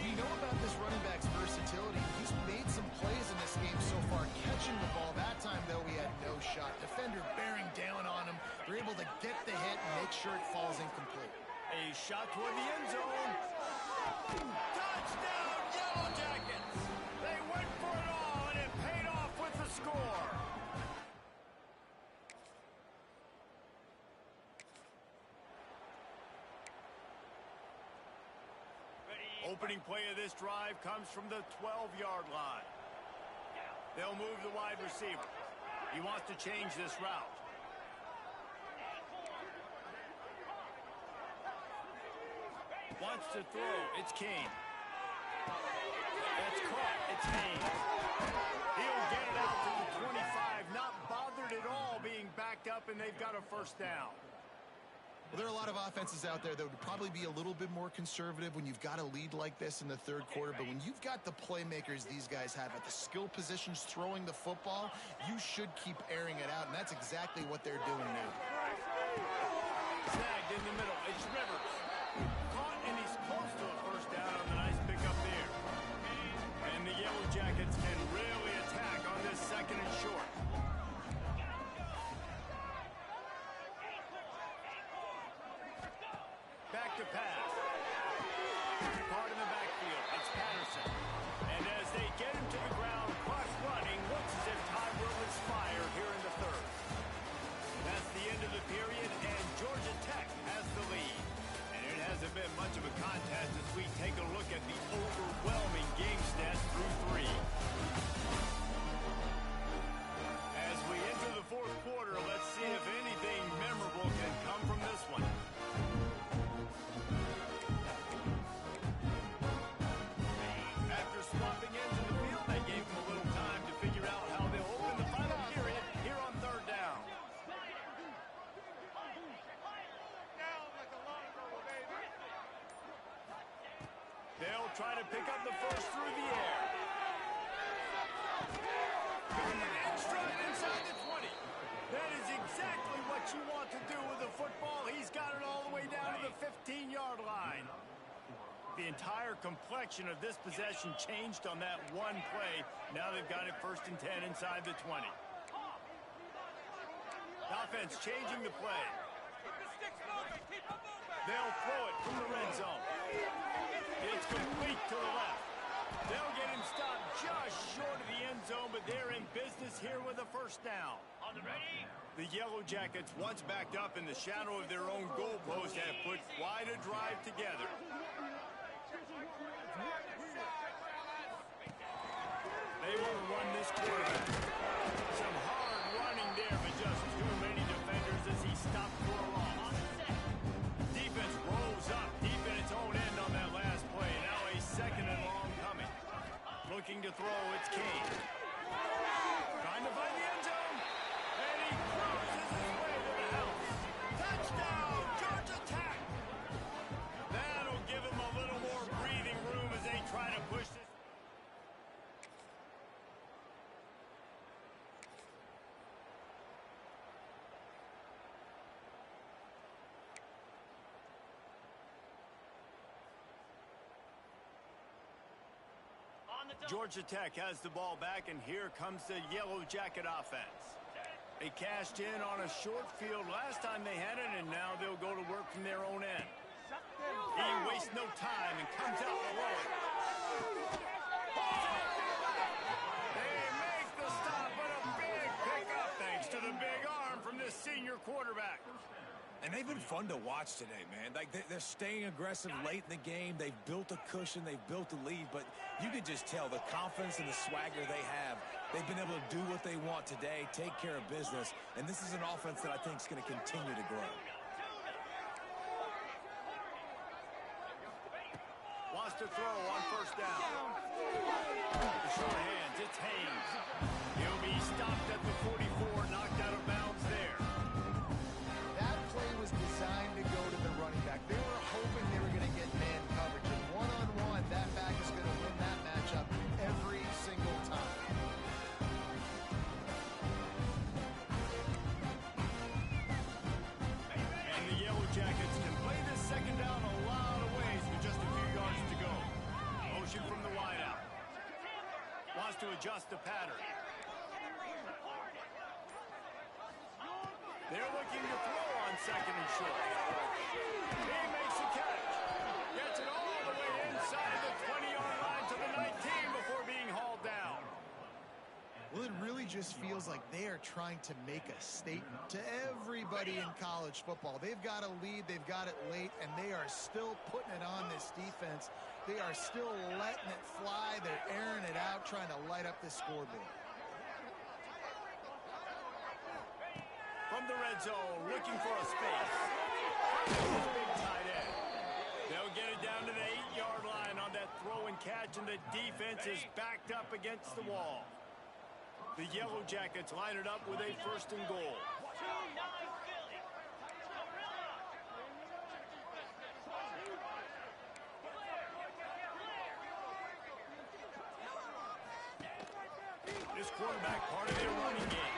You know about this running back's versatility. He's made some plays in this game so far, catching the ball. That time, though, he had no shot. Defender bearing down on him. They're able to get the hit and make sure it falls incomplete. A shot toward the end zone. Touchdown, Yellow Jackets! They went for it all, and it paid off with the score. Opening play of this drive comes from the 12-yard line. They'll move the wide receiver. He wants to change this route. Wants to throw. It's King. That's caught. It's Haynes. He'll get it out to the 25. Not bothered at all being backed up, and they've got a first down. Well, there are a lot of offenses out there that would probably be a little bit more conservative when you've got a lead like this in the third quarter. But when you've got the playmakers these guys have at the skill positions throwing the football, you should keep airing it out, and that's exactly what they're doing now. Snagged in the middle. It's Rivers. Caught, and he's close to a first down on the nice pickup there. And the Yellow Jackets can really attack on this second and short. Back to pass. Caught in the backfield. It's Patterson. And as they get him to the ground, clock running, looks as if time will expire here in the third. That's the end of the period, and Georgia Tech has the lead. And it hasn't been much of a contest as we take a look at the overwhelming game stats through three. As we enter the fourth quarter, let's see if anything memorable can come from this one. After swapping into the field, they gave them a little time to figure out how they'll open the final period here on third down. They'll try to pick up the first through the air. Going in stride inside the 20. That is exactly what you want to do with the football. He's got it all the way down to the 15-yard line. The entire complexion of this possession changed on that one play. Now they've got it 1st and 10 inside the 20. Offense changing the play. They'll throw it from the red zone. It's complete to the left. They'll get him stopped just short of the end zone, but they're in business here with a first down. On the ready. The Yellow Jackets, once backed up in the shadow of their own goalpost, have put quite a drive together. They want to run this quarterback. Some hard running there, but just too many defenders as he stopped for a loss. Defense rolls up deep in its own end on that last play. Now a second and long coming. Looking to throw, it's King. Trying to find the end zone. Georgia Tech has the ball back, and here comes the Yellow Jacket offense. They cashed in on a short field last time they had it, and now they'll go to work from their own end. He wastes no time and comes out throwing. They make the stop, but a big pickup thanks to the big arm from this senior quarterback. And they've been fun to watch today, man. Like they're staying aggressive late in the game. They've built a cushion. They've built a lead. But you could just tell the confidence and the swagger they have. They've been able to do what they want today, take care of business. And this is an offense that I think is going to continue to grow. Wants to throw on first down. The short hands, it's Haynes. He'll be stopped at the 44, knocked out of bounds there. That play was designed to go to the running back. They were hoping they were going to get man coverage. And one-on-one, that back is going to win that matchup every single time. And the Yellow Jackets can play this second down a lot of ways with just a few yards to go. Motion from the wideout. Wants to adjust the pattern. They're looking to throw on second and short. He makes the catch. Gets it all the way inside the 20-yard line to the 19 before being hauled down. Well, it really just feels like they are trying to make a statement to everybody in college football. They've got a lead, they've got it late, and they are still putting it on this defense. They are still letting it fly. They're airing it out, trying to light up this scoreboard. From the red zone, looking for a space. Big tight end. They'll get it down to the 8-yard line on that throw and catch, and the defense is backed up against the wall. The Yellow Jackets line it up with a first and goal. This quarterback part of their running game.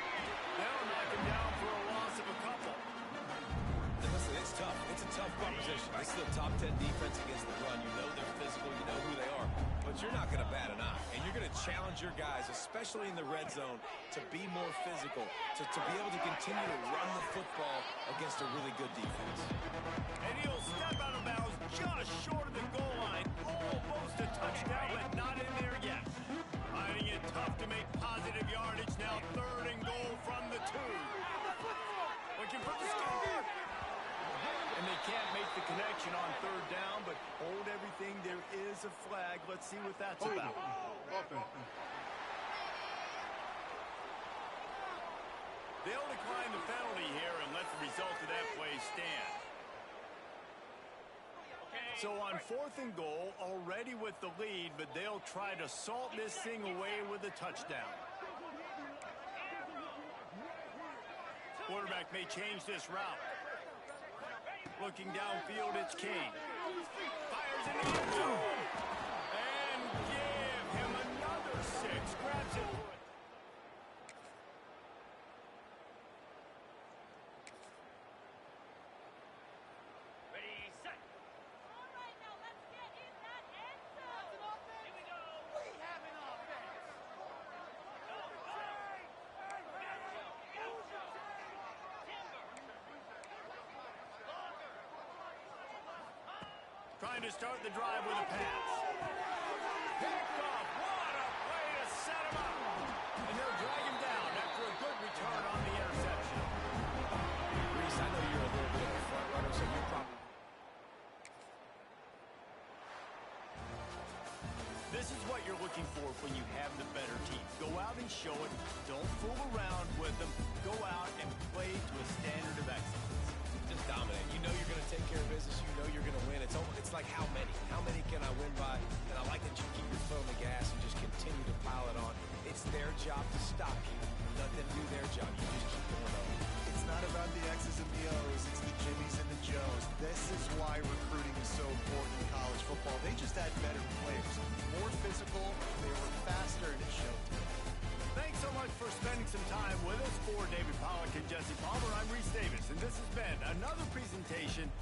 They'll knock him down for a loss of a couple. And listen, it's tough. It's a tough proposition. This is a top 10 defense against the run. You know they're physical. You know who they are. But you're not going to bat an eye. And you're going to challenge your guys, especially in the red zone, to be more physical, to be able to continue to run the football against a really good defense. And he'll step out of bounds just short of the goal line. Almost a touchdown, but not in there yet. Finding it tough to make positive yardage now. Third and goal from the 2. Looking for the score. And they can't make the connection on third down, but hold everything. There is a flag. Let's see what that's about. They'll decline the penalty here and let the result of that play stand. So on 4th and goal, already with the lead, but they'll try to salt this thing away with a touchdown. Quarterback may change this route. Looking downfield, it's Kane. Fires in the end zone. And give him another 6. Grabs it. Ready, set. All right, now let's get in that end zone. Here we go. We have an offense. Trying to start the drive with a pass. Picked off. What a play to set him up. And they'll drag him down after a good return on the interception. Reese, I know you're a little bit of a front runner, so you're probably... This is what you're looking for when you have the better team. Go out and show it. Don't fool around with them. Go out and play to a standard of excellence. Just dominate. You know you're going to take care of business. You know you're going to win. It's like how many? How many can I win by? And I like that you keep your foot on the gas and just continue to pile it on. It's their job to stop you. Let them do their job. You just keep going on. It's not about the X's and the O's. It's the Jimmies and the Joes. This is why recruiting is so important in college football. They just had better players. More physical. They were faster, and it showed today. Thanks so much for spending some time with us. For David Pollack and Jesse Palmer, I'm Reese Davis, and this has been another presentation